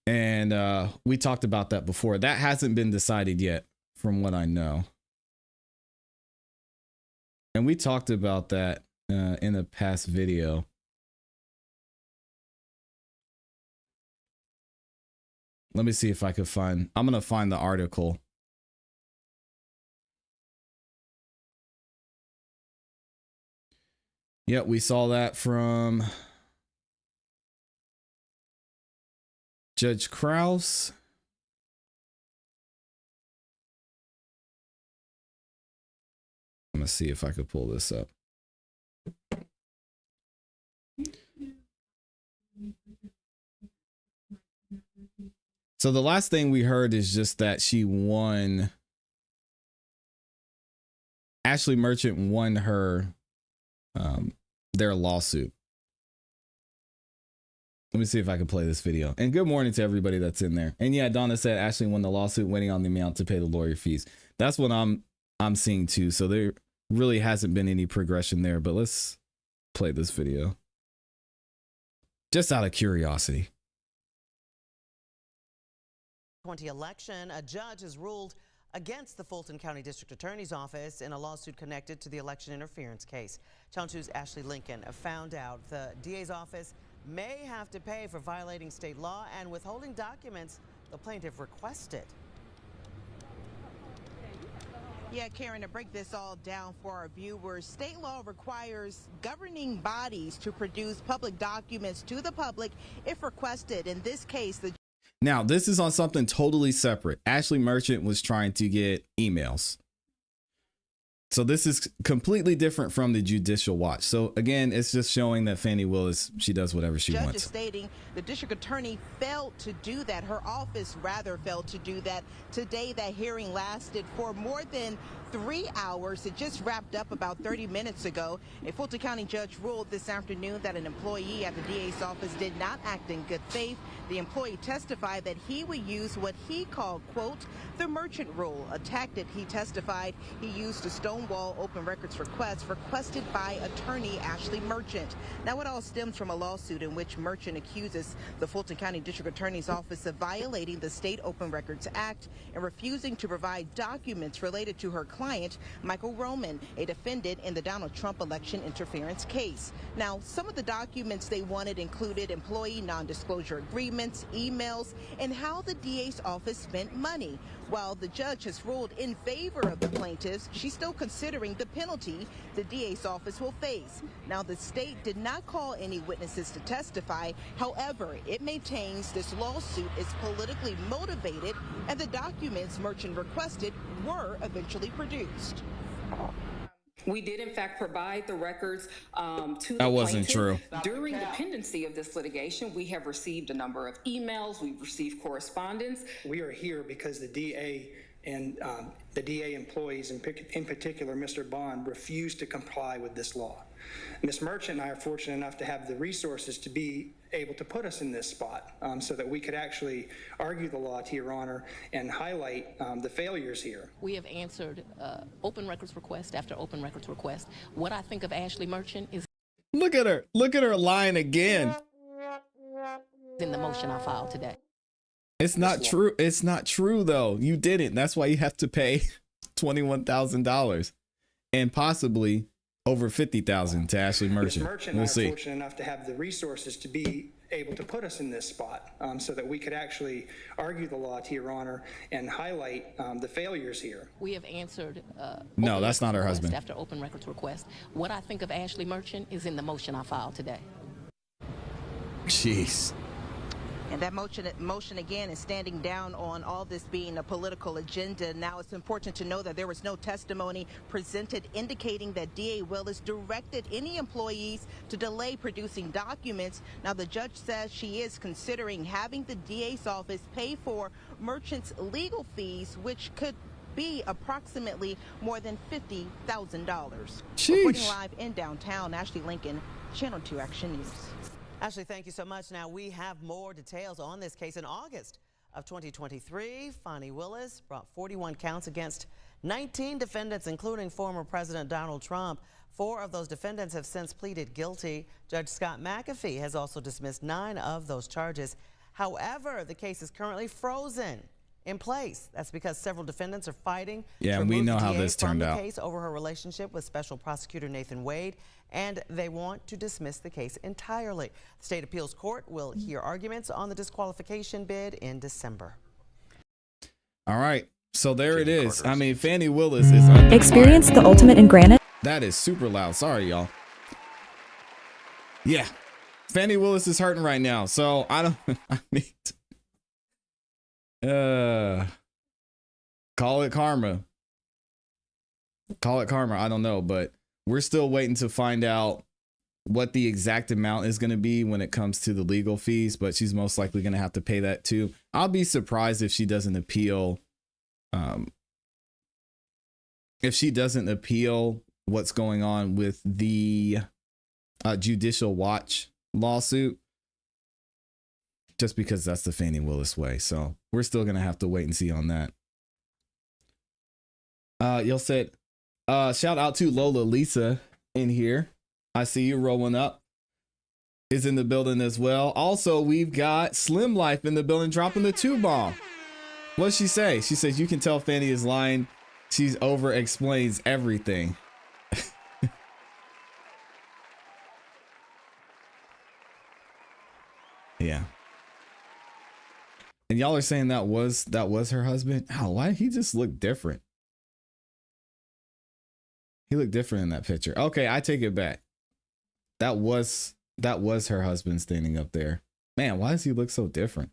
And we talked about that before. That hasn't been decided yet, from what I know. And we talked about that in a past video. Let me see if I could find, I'm going to find the article. Yep, we saw that from Judge Krause. I'm going to see if I could pull this up. So the last thing we heard is just that she won. Ashley Merchant won her their lawsuit. Let me see if I can play this video. And good morning to everybody that's in there. And yeah, Donna said Ashley won the lawsuit, waiting on the amount to pay the lawyer fees. That's what I'm seeing too. So there really hasn't been any progression there, but let's play this video. Just out of curiosity. 2020 election, a judge has ruled against the Fulton County District Attorney's Office in a lawsuit connected to the election interference case. Channel 2's Ashley Lincoln found out the DA's office may have to pay for violating state law and withholding documents the plaintiff requested. Yeah, Karen, to break this all down for our viewers, state law requires governing bodies to produce public documents to the public if requested. In this case, the Now, this is on something totally separate. Ashley Merchant was trying to get emails. So this is completely different from the Judicial Watch. So again, it's just showing that Fani Willis, she does whatever she wants. Judge is stating the district attorney failed to do that. Her office rather failed to do that. Today, that hearing lasted for more than 3 hours. It just wrapped up about 30 minutes ago. A Fulton County judge ruled this afternoon that an employee at the DA's office did not act in good faith. The employee testified that he would use what he called, quote, the merchant rule, a tactic he testified he used to stonewall open records requests requested by attorney Ashley Merchant. Now, it all stems from a lawsuit in which Merchant accuses the Fulton County District Attorney's Office of violating the State Open Records Act and refusing to provide documents related to her client, Michael Roman, a defendant in the Donald Trump election interference case. Now, some of the documents they wanted included employee non-disclosure agreements, emails, and how the DA's office spent money. While the judge has ruled in favor of the plaintiffs, she's still considering the penalty the DA's office will face. Now, the state did not call any witnesses to testify. However, it maintains this lawsuit is politically motivated and the documents Merchant requested were eventually produced. We did, in fact, provide the records to the That wasn't plaintiff. true. During the pendency of this litigation, we have received a number of emails. We've received correspondence. We are here because the DA and the DA employees, in particular, Mr. Bond, refused to comply with this law. Ms. Merchant and I are fortunate enough to have the resources to be able to put us in this spot so that we could actually argue the law to Your Honor and highlight the failures here. We have answered open records request after open records request. What I think of Ashley Merchant is... Look at her lying again. ...in the motion I filed today. It's not true. It's not true, though. You didn't. That's why you have to pay $21,000 and possibly over $50,000 to Ashley Merchant. Ms. Merchant and I are fortunate enough to have the resources to be able to put us in this spot so that we could actually argue the law to Your Honor and highlight the failures here. We have answered no, that's not her husband. After open records request. What I think of Ashley Merchant is in the motion I filed today. Jeez. And that motion again is standing down on all this being a political agenda. Now it's important to know that there was no testimony presented indicating that DA Willis directed any employees to delay producing documents. Now the judge says she is considering having the DA's office pay for Merchant's legal fees, which could be approximately more than $50,000. Reporting live in downtown, Ashley Lincoln, Channel 2 Action News. Ashley, thank you so much. Now we have more details on this case. In August of 2023, Fani Willis brought 41 counts against 19 defendants, including former President Donald Trump. 4 of those defendants have since pleaded guilty. Judge Scott McAfee has also dismissed 9 of those charges. However, the case is currently frozen in place. That's because several defendants are fighting to we know how this turned out. Case over her relationship with Special Prosecutor Nathan Wade, and they want to dismiss the case entirely. The State Appeals Court will hear arguments on the disqualification bid in December. All right, so there it is. I mean, Fani Willis is Experience the ultimate in granite. That is super loud. Sorry, y'all. Yeah, Fani Willis is hurting right now. So I don't. I mean. Call it karma. Call it karma. I don't know, but we're still waiting to find out what the exact amount is going to be when it comes to the legal fees, but she's most likely going to have to pay that too. I'll be surprised if she doesn't appeal. If she doesn't appeal what's going on with the Judicial Watch lawsuit. Just because that's the Fani Willis way. So we're still going to have to wait and see on that. Y'all said, shout out to Lola Lisa in here. I see you rolling up. Is in the building as well. Also, we've got Slim Life in the building dropping the 2 bomb. What'd she say? She says, you can tell Fani is lying. She's over explains everything. Yeah. And y'all are saying that was her husband? Oh, why he just looked different? He looked different in that picture. Okay, I take it back. That was her husband standing up there. Man, why does he look so different?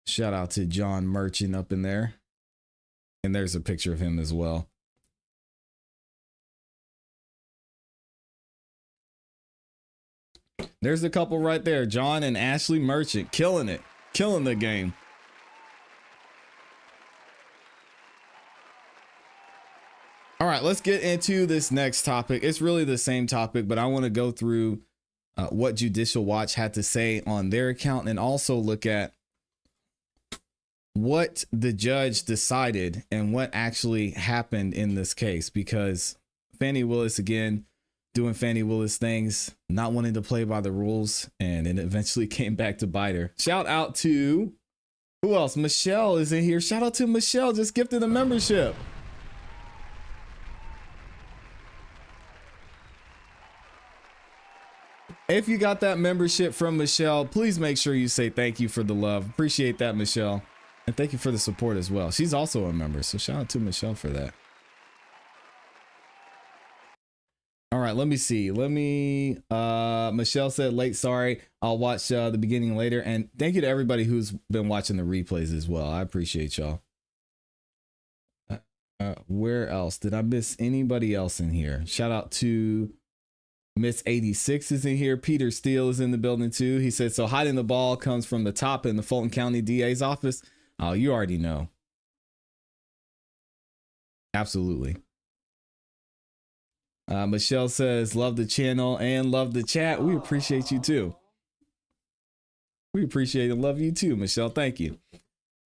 Shout out to John Merchant up in there. And there's a picture of him as well. There's a couple right there. John and Ashley Merchant killing it. Killing the game. All right, let's get into this next topic. It's really the same topic, but I want to go through what Judicial Watch had to say on their account and also look at what the judge decided and what actually happened in this case, because Fani Willis, again, doing Fani Willis things, not wanting to play by the rules, and it eventually came back to bite her. Shout out to, who else? Michelle is in here. Shout out to Michelle, just gifted a membership. If you got that membership from Michelle, please make sure you say thank you for the love. Appreciate that, Michelle. And thank you for the support as well. She's also a member, so shout out to Michelle for that. All right, let me see. Michelle said late, sorry. I'll watch the beginning later. And thank you to everybody who's been watching the replays as well. I appreciate y'all. Where else? Did I miss anybody else in here? Shout out to Miss 86 is in here. Peter Steele is in the building too. He said, so hiding the ball comes from the top in the Fulton County DA's office. Oh, you already know. Absolutely. Michelle says, love the channel and love the chat. We appreciate you too. We appreciate and love you too, Michelle. Thank you.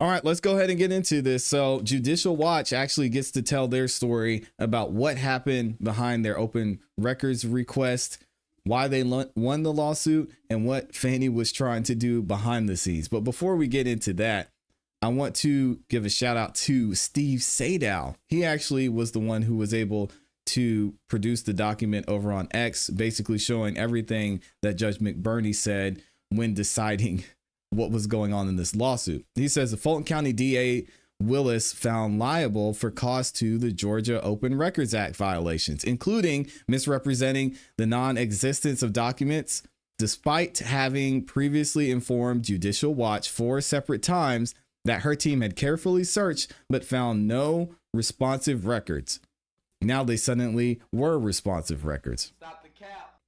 All right, let's go ahead and get into this. So Judicial Watch actually gets to tell their story about what happened behind their open records request, why they won the lawsuit, and what Fani was trying to do behind the scenes. But before we get into that, I want to give a shout out to Steve Sadow. He actually was the one who was able to produce the document over on X, basically showing everything that Judge McBurney said when deciding what was going on in this lawsuit. He says the Fulton County DA Willis found liable for costs to the Georgia Open Records Act violations, including misrepresenting the non-existence of documents, despite having previously informed Judicial Watch 4 separate times that her team had carefully searched but found no responsive records. Now they suddenly were responsive records. Stop the cap.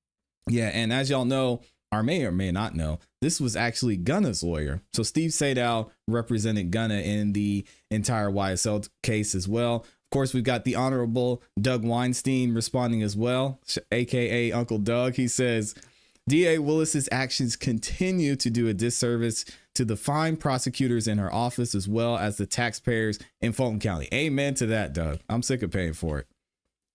Yeah, and as y'all know, or may not know, this was actually Gunna's lawyer. So Steve Sadow represented Gunna in the entire YSL case as well. Of course, we've got the Honorable Doug Weinstein responding as well, aka Uncle Doug. He says, DA Willis's actions continue to do a disservice to the fine prosecutors in her office as well as the taxpayers in Fulton County. Amen to that, Doug. I'm sick of paying for it.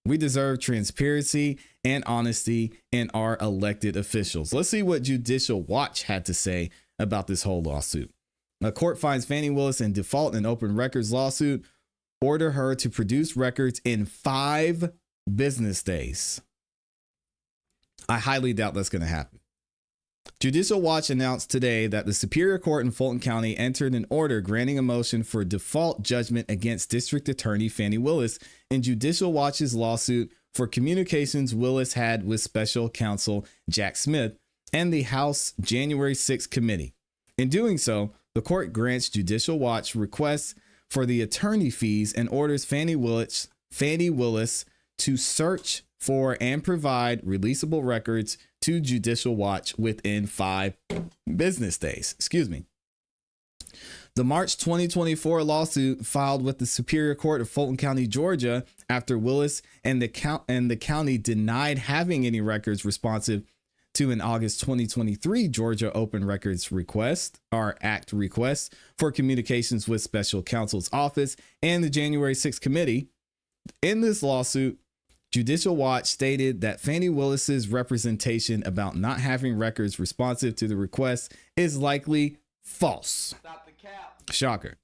We deserve transparency and honesty in our elected officials. Let's see what Judicial Watch had to say about this whole lawsuit. A court finds Fani Willis in default in open records lawsuit, order her to produce records in 5 business days. I highly doubt that's going to happen. Judicial Watch announced today that the Superior Court in Fulton County entered an order granting a motion for default judgment against District Attorney Fani Willis in Judicial Watch's lawsuit for communications Willis had with Special Counsel Jack Smith and the House January 6 committee. In doing so, the court grants Judicial Watch requests for the attorney fees and orders Fani Willis to search for and provide releasable records to Judicial Watch within 5 business days. Excuse me. The March 2024 lawsuit filed with the Superior Court of Fulton County, Georgia, after Willis and the county denied having any records responsive to an August 2023 Georgia Open Records request, or Act request, for communications with Special Counsel's office and the January 6 committee. In this lawsuit, Judicial Watch stated that Fani Willis's representation about not having records responsive to the request is likely false. Stop the cap. Shocker.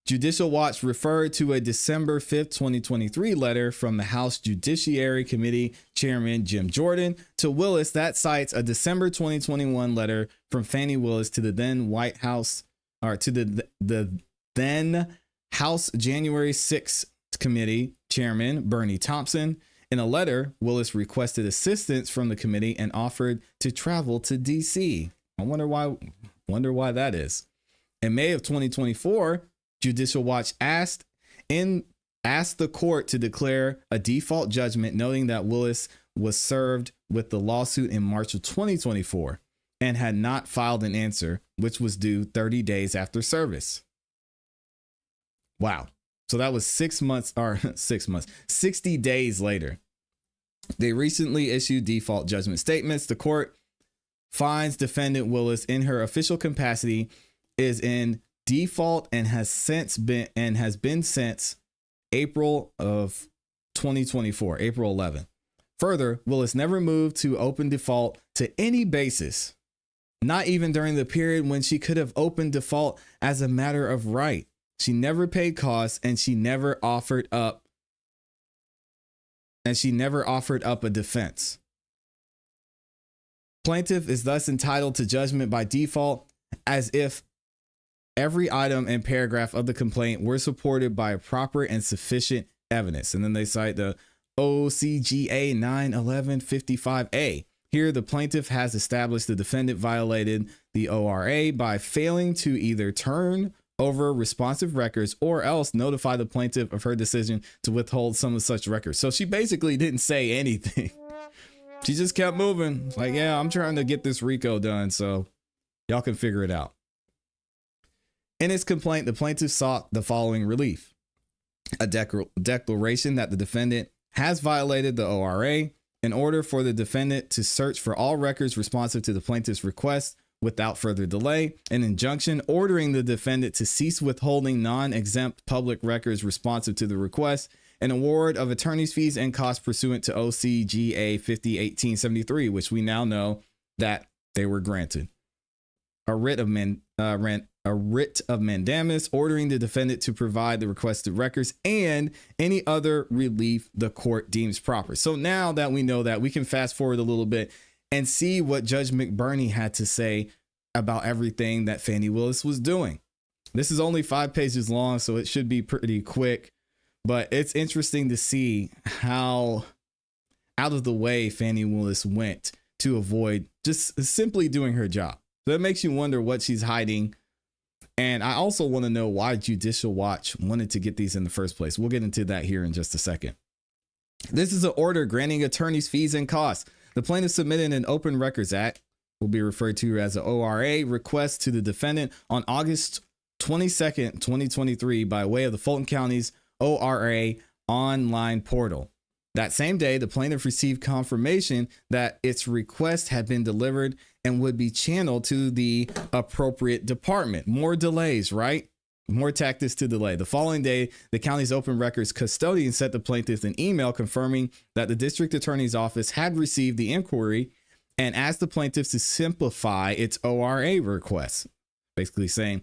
Judicial Watch referred to a December 5th, 2023 letter from the House Judiciary Committee Chairman Jim Jordan to Willis that cites a December 2021 letter from Fani Willis to the then White House, or to the then House January 6th Committee Chairman Bernie Thompson. In a letter, Willis requested assistance from the committee and offered to travel to DC. I wonder why that is. In May of 2024, Judicial Watch asked the court to declare a default judgment, noting that Willis was served with the lawsuit in March of 2024 and had not filed an answer, which was due 30 days after service. Wow. So that was 60 days later. They recently issued default judgment statements. The court finds defendant Willis in her official capacity is in default and has been since April of 2024, April 11. Further, Willis never moved to open default to any basis, not even during the period when she could have opened default as a matter of right. She never paid costs and she never offered up a defense. Plaintiff is thus entitled to judgment by default as if every item and paragraph of the complaint were supported by proper and sufficient evidence. And then they cite the OCGA 91155A. Here, the plaintiff has established the defendant violated the ORA by failing to either turn over responsive records, or else notify the plaintiff of her decision to withhold some of such records. So she basically didn't say anything. She just kept moving. Like, yeah, I'm trying to get this RICO done, so y'all can figure it out. In its complaint, the plaintiff sought the following relief: a declaration that the defendant has violated the ORA, in order for the defendant to search for all records responsive to the plaintiff's request without further delay, an injunction ordering the defendant to cease withholding non-exempt public records responsive to the request, an award of attorney's fees and costs pursuant to OCGA 501873, which we now know that they were granted, a writ of mandamus ordering the defendant to provide the requested records, and any other relief the court deems proper. So now that we know that, we can fast forward a little bit and see what Judge McBurney had to say about everything that Fani Willis was doing. This is only 5 pages long, so it should be pretty quick, but it's interesting to see how out of the way Fani Willis went to avoid just simply doing her job. So it makes you wonder what she's hiding. And I also want to know why Judicial Watch wanted to get these in the first place. We'll get into that here in just a second. This is an order granting attorneys fees and costs. The plaintiff submitted an Open Records Act, will be referred to as an ORA, request to the defendant on August 22nd, 2023 by way of the Fulton County's ORA online portal. That same day, the plaintiff received confirmation that its request had been delivered and would be channeled to the appropriate department. More delays, right? More tactics to delay. The following day, the county's open records custodian sent the plaintiff an email confirming that the district attorney's office had received the inquiry and asked the plaintiff to simplify its ORA request. Basically saying,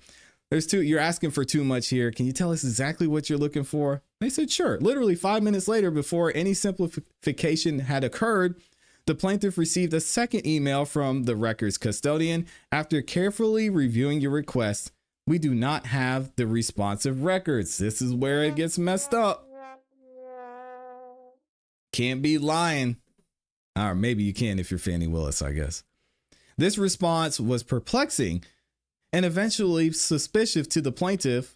you're asking for too much here. Can you tell us exactly what you're looking for? They said, sure. Literally 5 minutes later, before any simplification had occurred, the plaintiff received a second email from the records custodian. After carefully reviewing your request, we do not have the responsive records. This is where it gets messed up. Can't be lying. Or maybe you can if you're Fani Willis, I guess. This response was perplexing and eventually suspicious to the plaintiff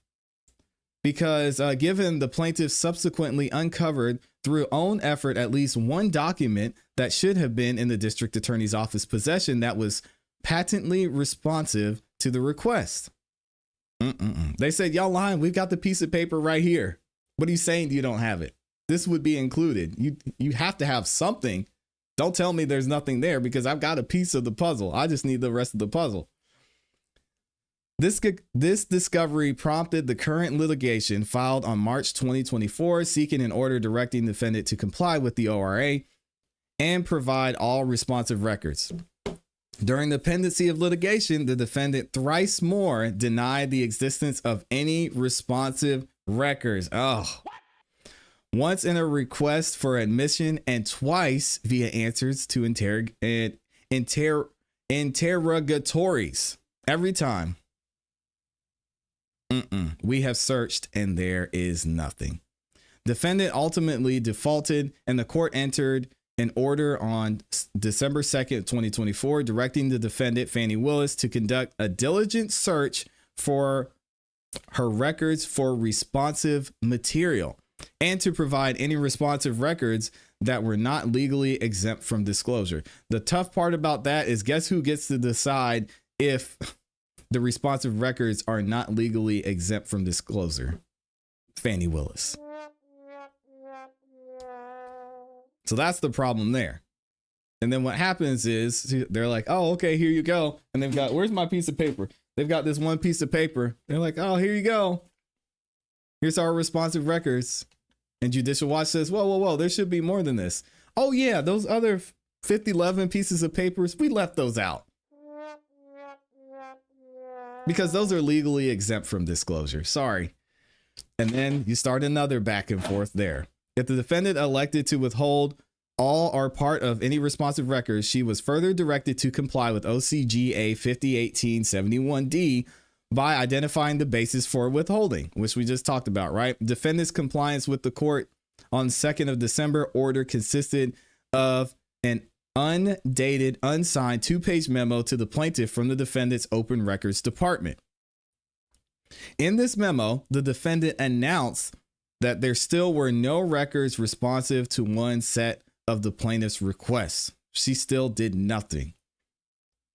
because given the plaintiff subsequently uncovered through own effort at least one document that should have been in the district attorney's office possession that was patently responsive to the request. They said, y'all lying. We've got the piece of paper right here. What are you saying you don't have it? This would be included. You have to have something. Don't tell me there's nothing there because I've got a piece of the puzzle. I just need the rest of the puzzle. This discovery prompted the current litigation filed on March 2024, seeking an order directing the defendant to comply with the ORA and provide all responsive records. During the pendency of litigation, the defendant thrice more denied the existence of any responsive records. Once in a request for admission and twice via answers to interrogatories. Every time. We have searched and there is nothing. Defendant ultimately defaulted and the court entered an order on December 2nd, 2024, directing the defendant, Fani Willis, to conduct a diligent search for her records for responsive material and to provide any responsive records that were not legally exempt from disclosure. The tough part about that is guess who gets to decide if the responsive records are not legally exempt from disclosure? Fani Willis. So that's the problem there. And then what happens is they're like, oh, okay, here you go. And they've got, where's my piece of paper? They've got this one piece of paper. They're like, oh, here you go. Here's our responsive records. And Judicial Watch says, whoa, there should be more than this. Oh yeah, those other 11 pieces of papers, we left those out. Because those are legally exempt from disclosure. Sorry. And then you start another back and forth there. If the defendant elected to withhold all or part of any responsive records, she was further directed to comply with OCGA 501871D by identifying the basis for withholding, which we just talked about, right? Defendant's compliance with the court on 2nd of December order consisted of an undated, unsigned 2-page memo to the plaintiff from the defendant's open records department. In this memo, the defendant announced that there still were no records responsive to one set of the plaintiff's requests. She still did nothing.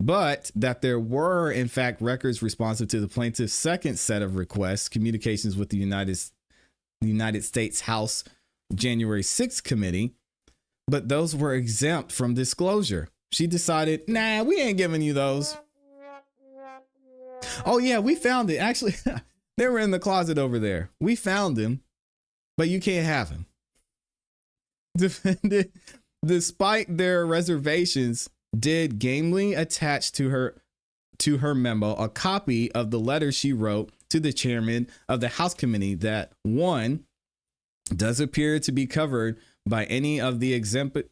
But that there were, in fact, records responsive to the plaintiff's second set of requests, communications with the United States House January 6th committee, but those were exempt from disclosure. She decided, nah, we ain't giving you those. Oh yeah, we found it. Actually, they were in the closet over there. We found him, but you can't have him. Defendant, despite their reservations, did gamely attach to her memo a copy of the letter she wrote to the chairman of the House committee that, one, does appear to be covered by any of the exemptions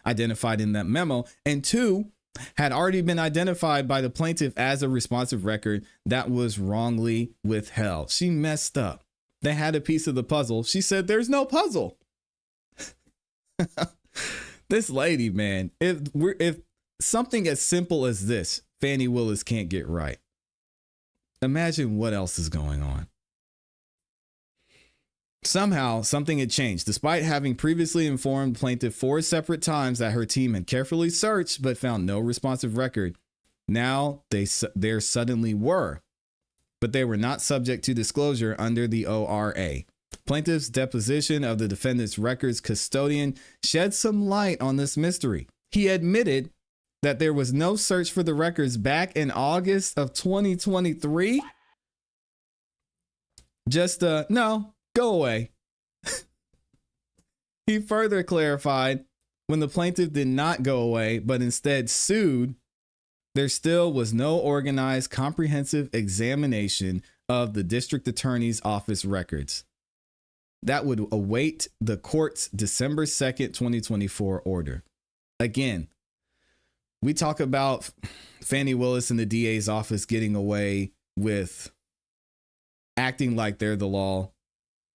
identified in that memo, and two, had already been identified by the plaintiff as a responsive record that was wrongly withheld. She messed up. They had a piece of the puzzle. She said, there's no puzzle. This lady, man, if something as simple as this, Fani Willis can't get right, imagine what else is going on. Somehow, something had changed. Despite having previously informed plaintiff 4 separate times that her team had carefully searched but found no responsive record, now there suddenly were. But they were not subject to disclosure under the ORA. Plaintiff's deposition of the defendant's records custodian shed some light on this mystery. He admitted that there was no search for the records back in August of 2023. Just no. Go away. He further clarified when the plaintiff did not go away, but instead sued, there still was no organized, comprehensive examination of the district attorney's office records that would await the court's December 2nd, 2024 order. Again, we talk about Fani Willis and the DA's office getting away with acting like they're the law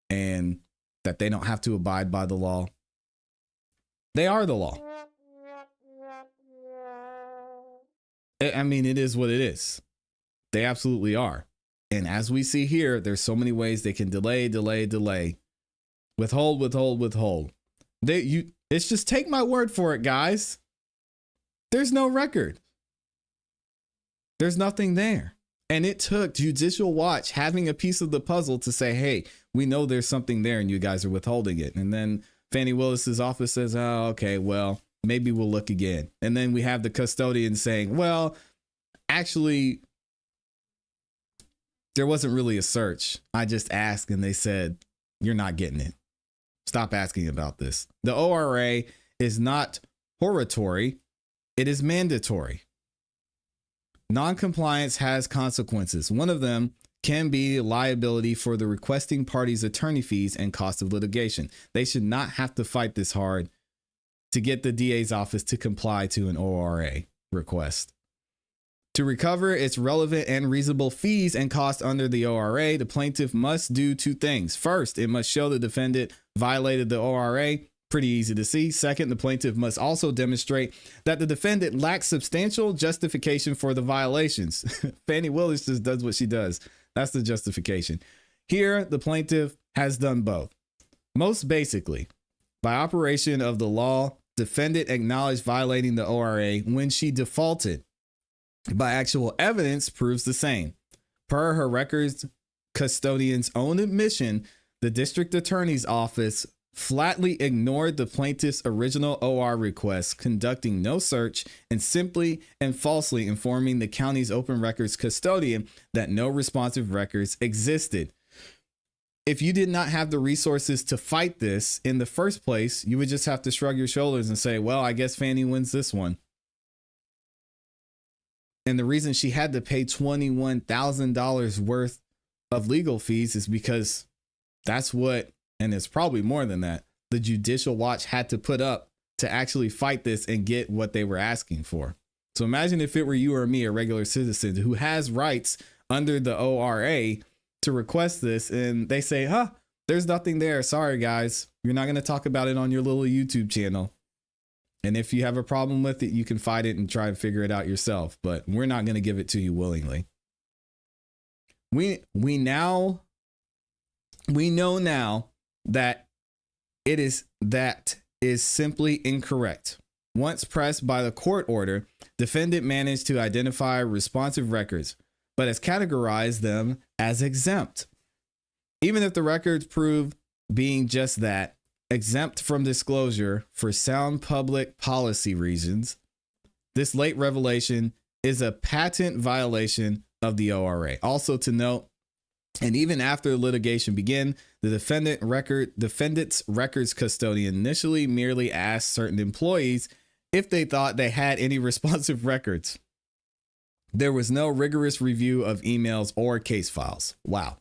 and that they don't have to abide by the law. They are the law. I mean, it is what it is. They absolutely are. And as we see here, there's so many ways they can delay, withhold. It's just take my word for it, guys. There's no record. There's nothing there. And it took Judicial Watch having a piece of the puzzle to say, hey, we know there's something there and you guys are withholding it. And then Fani Willis's office says, oh, okay, well, maybe we'll look again. And then we have the custodian saying, well, actually, there wasn't really a search. I just asked and they said, you're not getting it. Stop asking about this. The ORA is not hortatory. It is mandatory. Non-compliance has consequences. One of them can be liability for the requesting party's attorney fees and cost of litigation. They should not have to fight this hard to get the DA's office to comply to an ORA request. To recover its relevant and reasonable fees and costs under the ORA, the plaintiff must do two things. First, it must show the defendant violated the ORA. Pretty easy to see. Second, the plaintiff must also demonstrate that the defendant lacks substantial justification for the violations. Fani Willis just does what she does. That's the justification. Here, the plaintiff has done both. Most basically, by operation of the law, defendant acknowledged violating the ORA when she defaulted. By actual evidence, proves the same. Per her records custodian's own admission, the district attorney's office flatly ignored the plaintiff's original OR request, conducting no search and simply and falsely informing the county's open records custodian that no responsive records existed. If you did not have the resources to fight this in the first place, you would just have to shrug your shoulders and say, well, I guess Fani wins this one. And the reason she had to pay $21,000 worth of legal fees is because that's what, and it's probably more than that, the Judicial Watch had to put up to actually fight this and get what they were asking for. So imagine if it were you or me, a regular citizen who has rights under the ORA to request this, and they say, there's nothing there. Sorry, guys. You're not going to talk about it on your little YouTube channel. And if you have a problem with it, you can fight it and try and figure it out yourself. But we're not going to give it to you willingly. We know now that that is simply incorrect. Once pressed by the court order, defendant managed to identify responsive records, but has categorized them as exempt. Even if the records prove being just that, exempt from disclosure for sound public policy reasons, this late revelation is a patent violation of the ORA. Also to note, and even after the litigation began, the defendant's records custodian initially merely asked certain employees if they thought they had any responsive records. There was no rigorous review of emails or case files. Wow.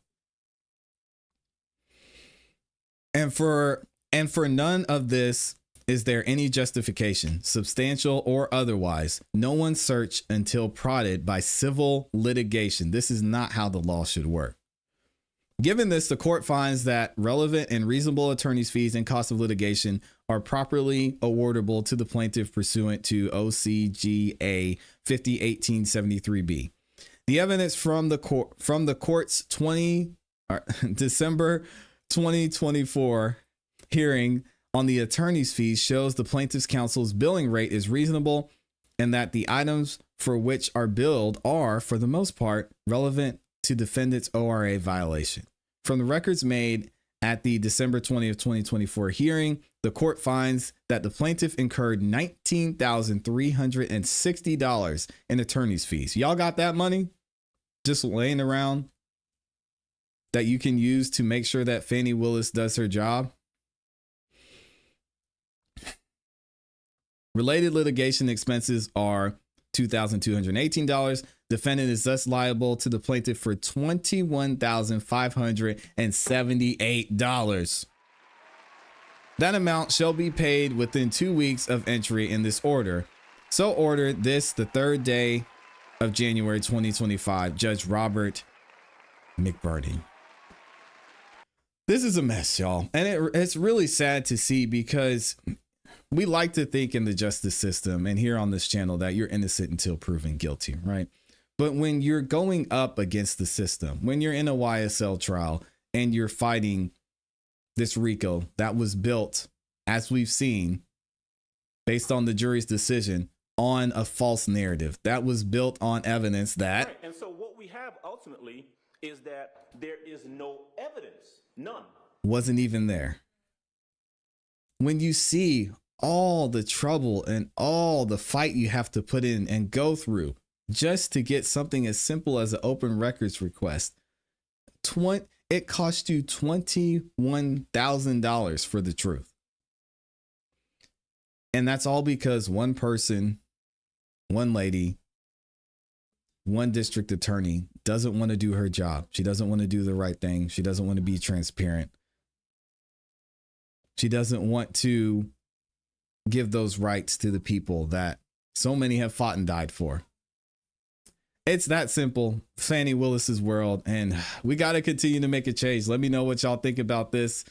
And for none of this is there any justification, substantial or otherwise. No one searched until prodded by civil litigation. This is not how the law should work. Given this, the court finds that relevant and reasonable attorney's fees and cost of litigation are properly awardable to the plaintiff pursuant to OCGA 501873B. The evidence from the court's December 2024 hearing on the attorney's fees shows the plaintiff's counsel's billing rate is reasonable and that the items for which are billed are, for the most part, relevant to defendant's ORA violation. From the records made at the December 20th, 2024 hearing, the court finds that the plaintiff incurred $19,360 in attorney's fees. Y'all got that money just laying around that you can use to make sure that Fani Willis does her job? Related litigation expenses are $2,218. Defendant is thus liable to the plaintiff for $21,578. That amount shall be paid within 2 weeks of entry in this order. So ordered this the third day of January 2025, Judge Robert McBurney. This is a mess, y'all. And it's really sad to see because we like to think in the justice system and here on this channel that you're innocent until proven guilty, right? But when you're going up against the system, when you're in a YSL trial and you're fighting this RICO that was built, as we've seen, based on the jury's decision, on a false narrative that was built on evidence that. Right. And so what we have ultimately is that there is no evidence, none. Wasn't even there. When you see all the trouble and all the fight you have to put in and go through just to get something as simple as an open records request, it cost you $21,000 for the truth. And that's all because one person, one lady, one district attorney doesn't want to do her job. She doesn't want to do the right thing. She doesn't want to be transparent. She doesn't want to give those rights to the people that so many have fought and died for. It's that simple. Fani Willis's world, and we got to continue to make a change. Let me know what y'all think about this.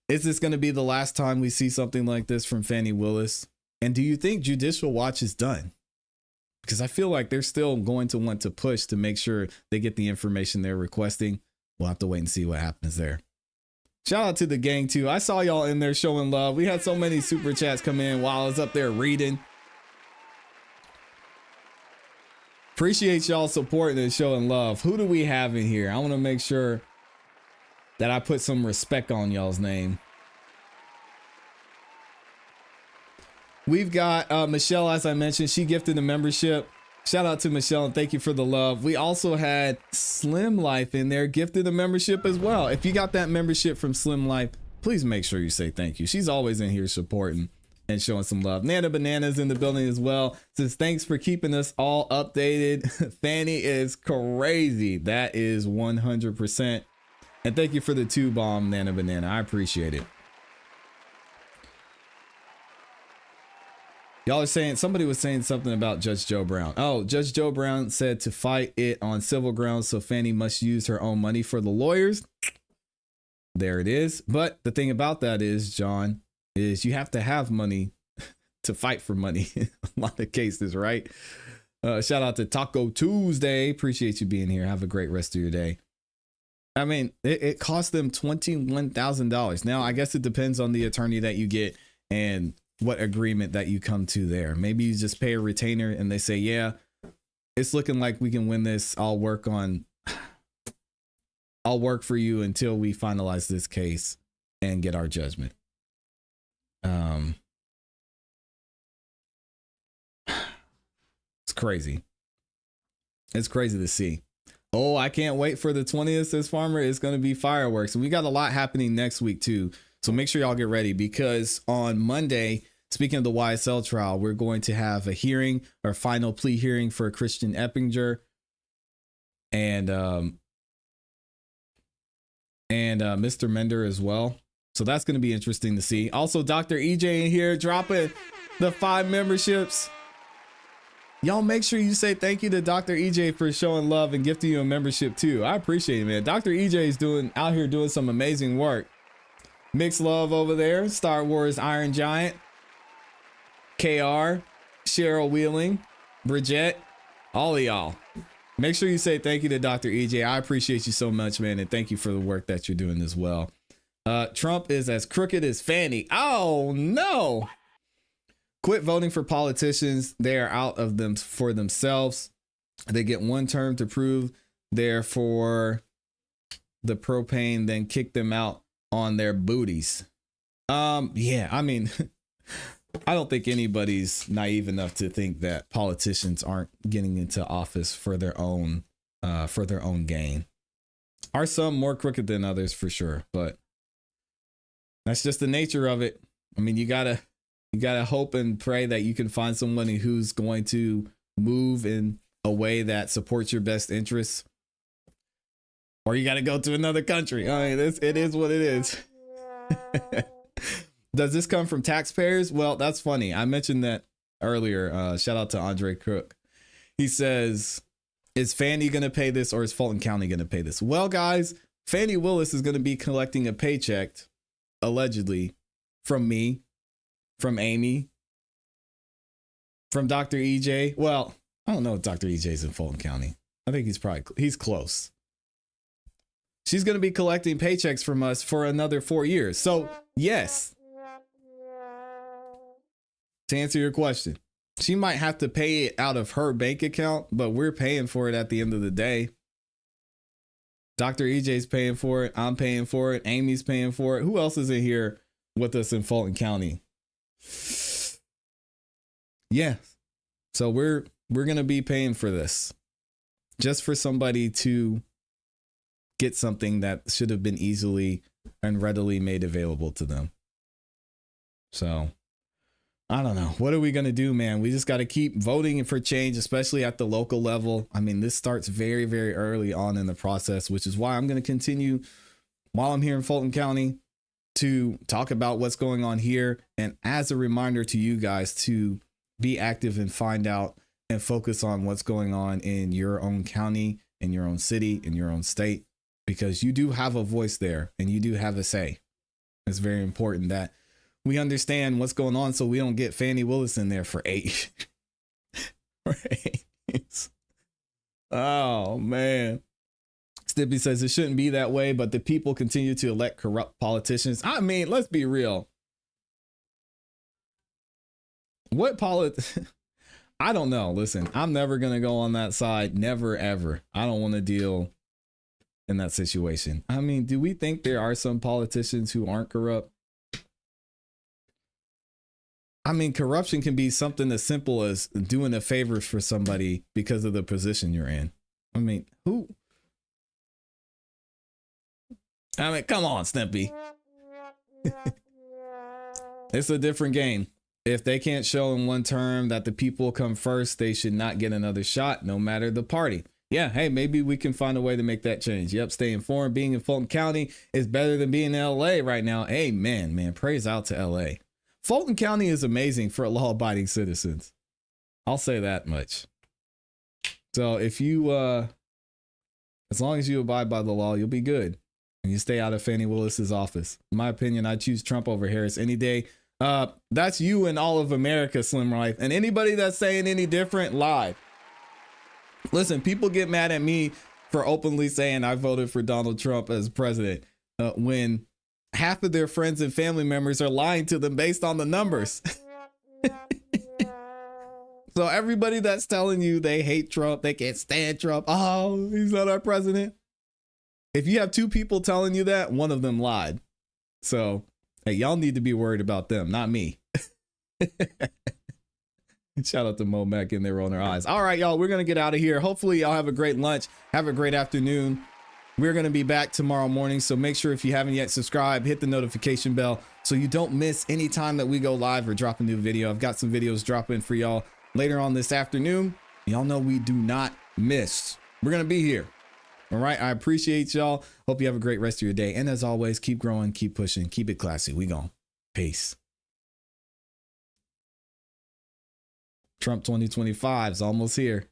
Is this going to be the last time we see something like this from Fani Willis? And do you think Judicial Watch is done? Because I feel like they're still going to want to push to make sure they get the information they're requesting. We'll have to wait and see what happens there. Shout out to the gang too. I saw y'all in there showing love. We had so many super chats come in while I was up there reading. Appreciate y'all supporting and showing love. Who do we have in here? I want to make sure that I put some respect on y'all's name. We've got Michelle, as I mentioned, she gifted a membership. Shout out to Michelle and thank you for the love. We also had Slim Life in there, gifted a membership as well. If you got that membership from Slim Life, please make sure you say thank you. She's always in here supporting and showing some love. Nana Banana's in the building as well. Says thanks for keeping us all updated. Fani is crazy. That is 100%. And thank you for the 2-bomb, Nana Banana. I appreciate it. Y'all are saying, somebody was saying something about Judge Joe Brown. Oh, Judge Joe Brown said to fight it on civil grounds, so Fani must use her own money for the lawyers. There it is. But the thing about that is, John, is you have to have money to fight for money in a lot of cases, right? Shout out to Taco Tuesday. Appreciate you being here. Have a great rest of your day. I mean, it cost them $21,000. Now, I guess it depends on the attorney that you get and what agreement that you come to there. Maybe you just pay a retainer and they say, yeah, it's looking like we can win this. I'll work for you until we finalize this case and get our judgment. It's crazy. It's crazy to see. Oh, I can't wait for the 20th, says Farmer. It's going to be fireworks. And we got a lot happening next week, too. So make sure y'all get ready, because on Monday, speaking of the YSL trial, we're going to have a hearing, or final plea hearing for Christian Eppinger and Mr. Mender as well. So that's going to be interesting to see. Also, Dr. EJ in here dropping the 5 memberships. Y'all make sure you say thank you to Dr. EJ for showing love and gifting you a membership too. I appreciate it, man. Dr. EJ is out here doing some amazing work. Mixed Love over there, Star Wars Iron Giant, KR, Cheryl Wheeling, Bridget, all of y'all. Make sure you say thank you to Dr. EJ. I appreciate you so much, man, and thank you for the work that you're doing as well. Trump is as crooked as Fani. Oh no. Quit voting for politicians. They are out of them for themselves. They get 1 term to prove they're for the propane, then kick them out on their booties. Yeah, I mean, I don't think anybody's naive enough to think that politicians aren't getting into office for their own gain. Are some more crooked than others, for sure, but that's just the nature of it. I mean, you gotta hope and pray that you can find somebody who's going to move in a way that supports your best interests, or you got to go to another country. I mean, it is what it is. Does this come from taxpayers? Well, that's funny. I mentioned that earlier. Shout out to Andre Cook. He says, is Fani going to pay this, or is Fulton County going to pay this? Well, guys, Fani Willis is going to be collecting a paycheck, allegedly, from me, from Amy, from Dr. EJ. Well, I don't know if Dr. EJ's in Fulton County. I think he's close. She's going to be collecting paychecks from us for another 4 years. So, yes. To answer your question, she might have to pay it out of her bank account, but we're paying for it at the end of the day. Dr. EJ's paying for it. I'm paying for it. Amy's paying for it. Who else is in here with us in Fulton County? Yeah. So we're going to be paying for this just for somebody to get something that should have been easily and readily made available to them. So I don't know. What are we going to do, man? We just got to keep voting for change, especially at the local level. I mean, this starts very, very early on in the process, which is why I'm going to continue while I'm here in Fulton County to talk about what's going on here. And as a reminder to you guys to be active and find out and focus on what's going on in your own county, in your own city, in your own state, because you do have a voice there and you do have a say. It's very important that we understand what's going on so we don't get Fani Willis in there for 8. Right. Oh, man. Stippy says it shouldn't be that way, but the people continue to elect corrupt politicians. I mean, let's be real. I don't know. Listen, I'm never going to go on that side. Never, ever. I don't want to deal in that situation. I mean, do we think there are some politicians who aren't corrupt? I mean, corruption can be something as simple as doing a favor for somebody because of the position you're in. I mean, who? I mean, come on, Snippy. It's a different game. If they can't show in one term that the people come first, they should not get another shot, no matter the party. Yeah, hey, maybe we can find a way to make that change. Yep, stay informed. Being in Fulton County is better than being in LA right now. Amen, man. Praise out to LA. Fulton County is amazing for law-abiding citizens. I'll say that much. So if you, as long as you abide by the law, you'll be good. And you stay out of Fani Willis's office. In my opinion, I'd choose Trump over Harris any day. That's you and all of America, Slim Life. And anybody that's saying any different, lie. Listen, people get mad at me for openly saying I voted for Donald Trump as president when half of their friends and family members are lying to them based on the numbers. So everybody that's telling you they hate Trump, they can't stand Trump, oh, he's not our president. If you have two people telling you that, one of them lied. So, hey, y'all need to be worried about them, not me. Shout out to Mo Mac in there on their eyes. All right, y'all, we're going to get out of here. Hopefully y'all have a great lunch. Have a great afternoon. We're going to be back tomorrow morning. So make sure if you haven't yet subscribed, hit the notification bell so you don't miss any time that we go live or drop a new video. I've got some videos dropping for y'all later on this afternoon. Y'all know we do not miss. We're going to be here. All right. I appreciate y'all. Hope you have a great rest of your day. And as always, keep growing, keep pushing, keep it classy. We gone. Peace. Trump 2025 is almost here.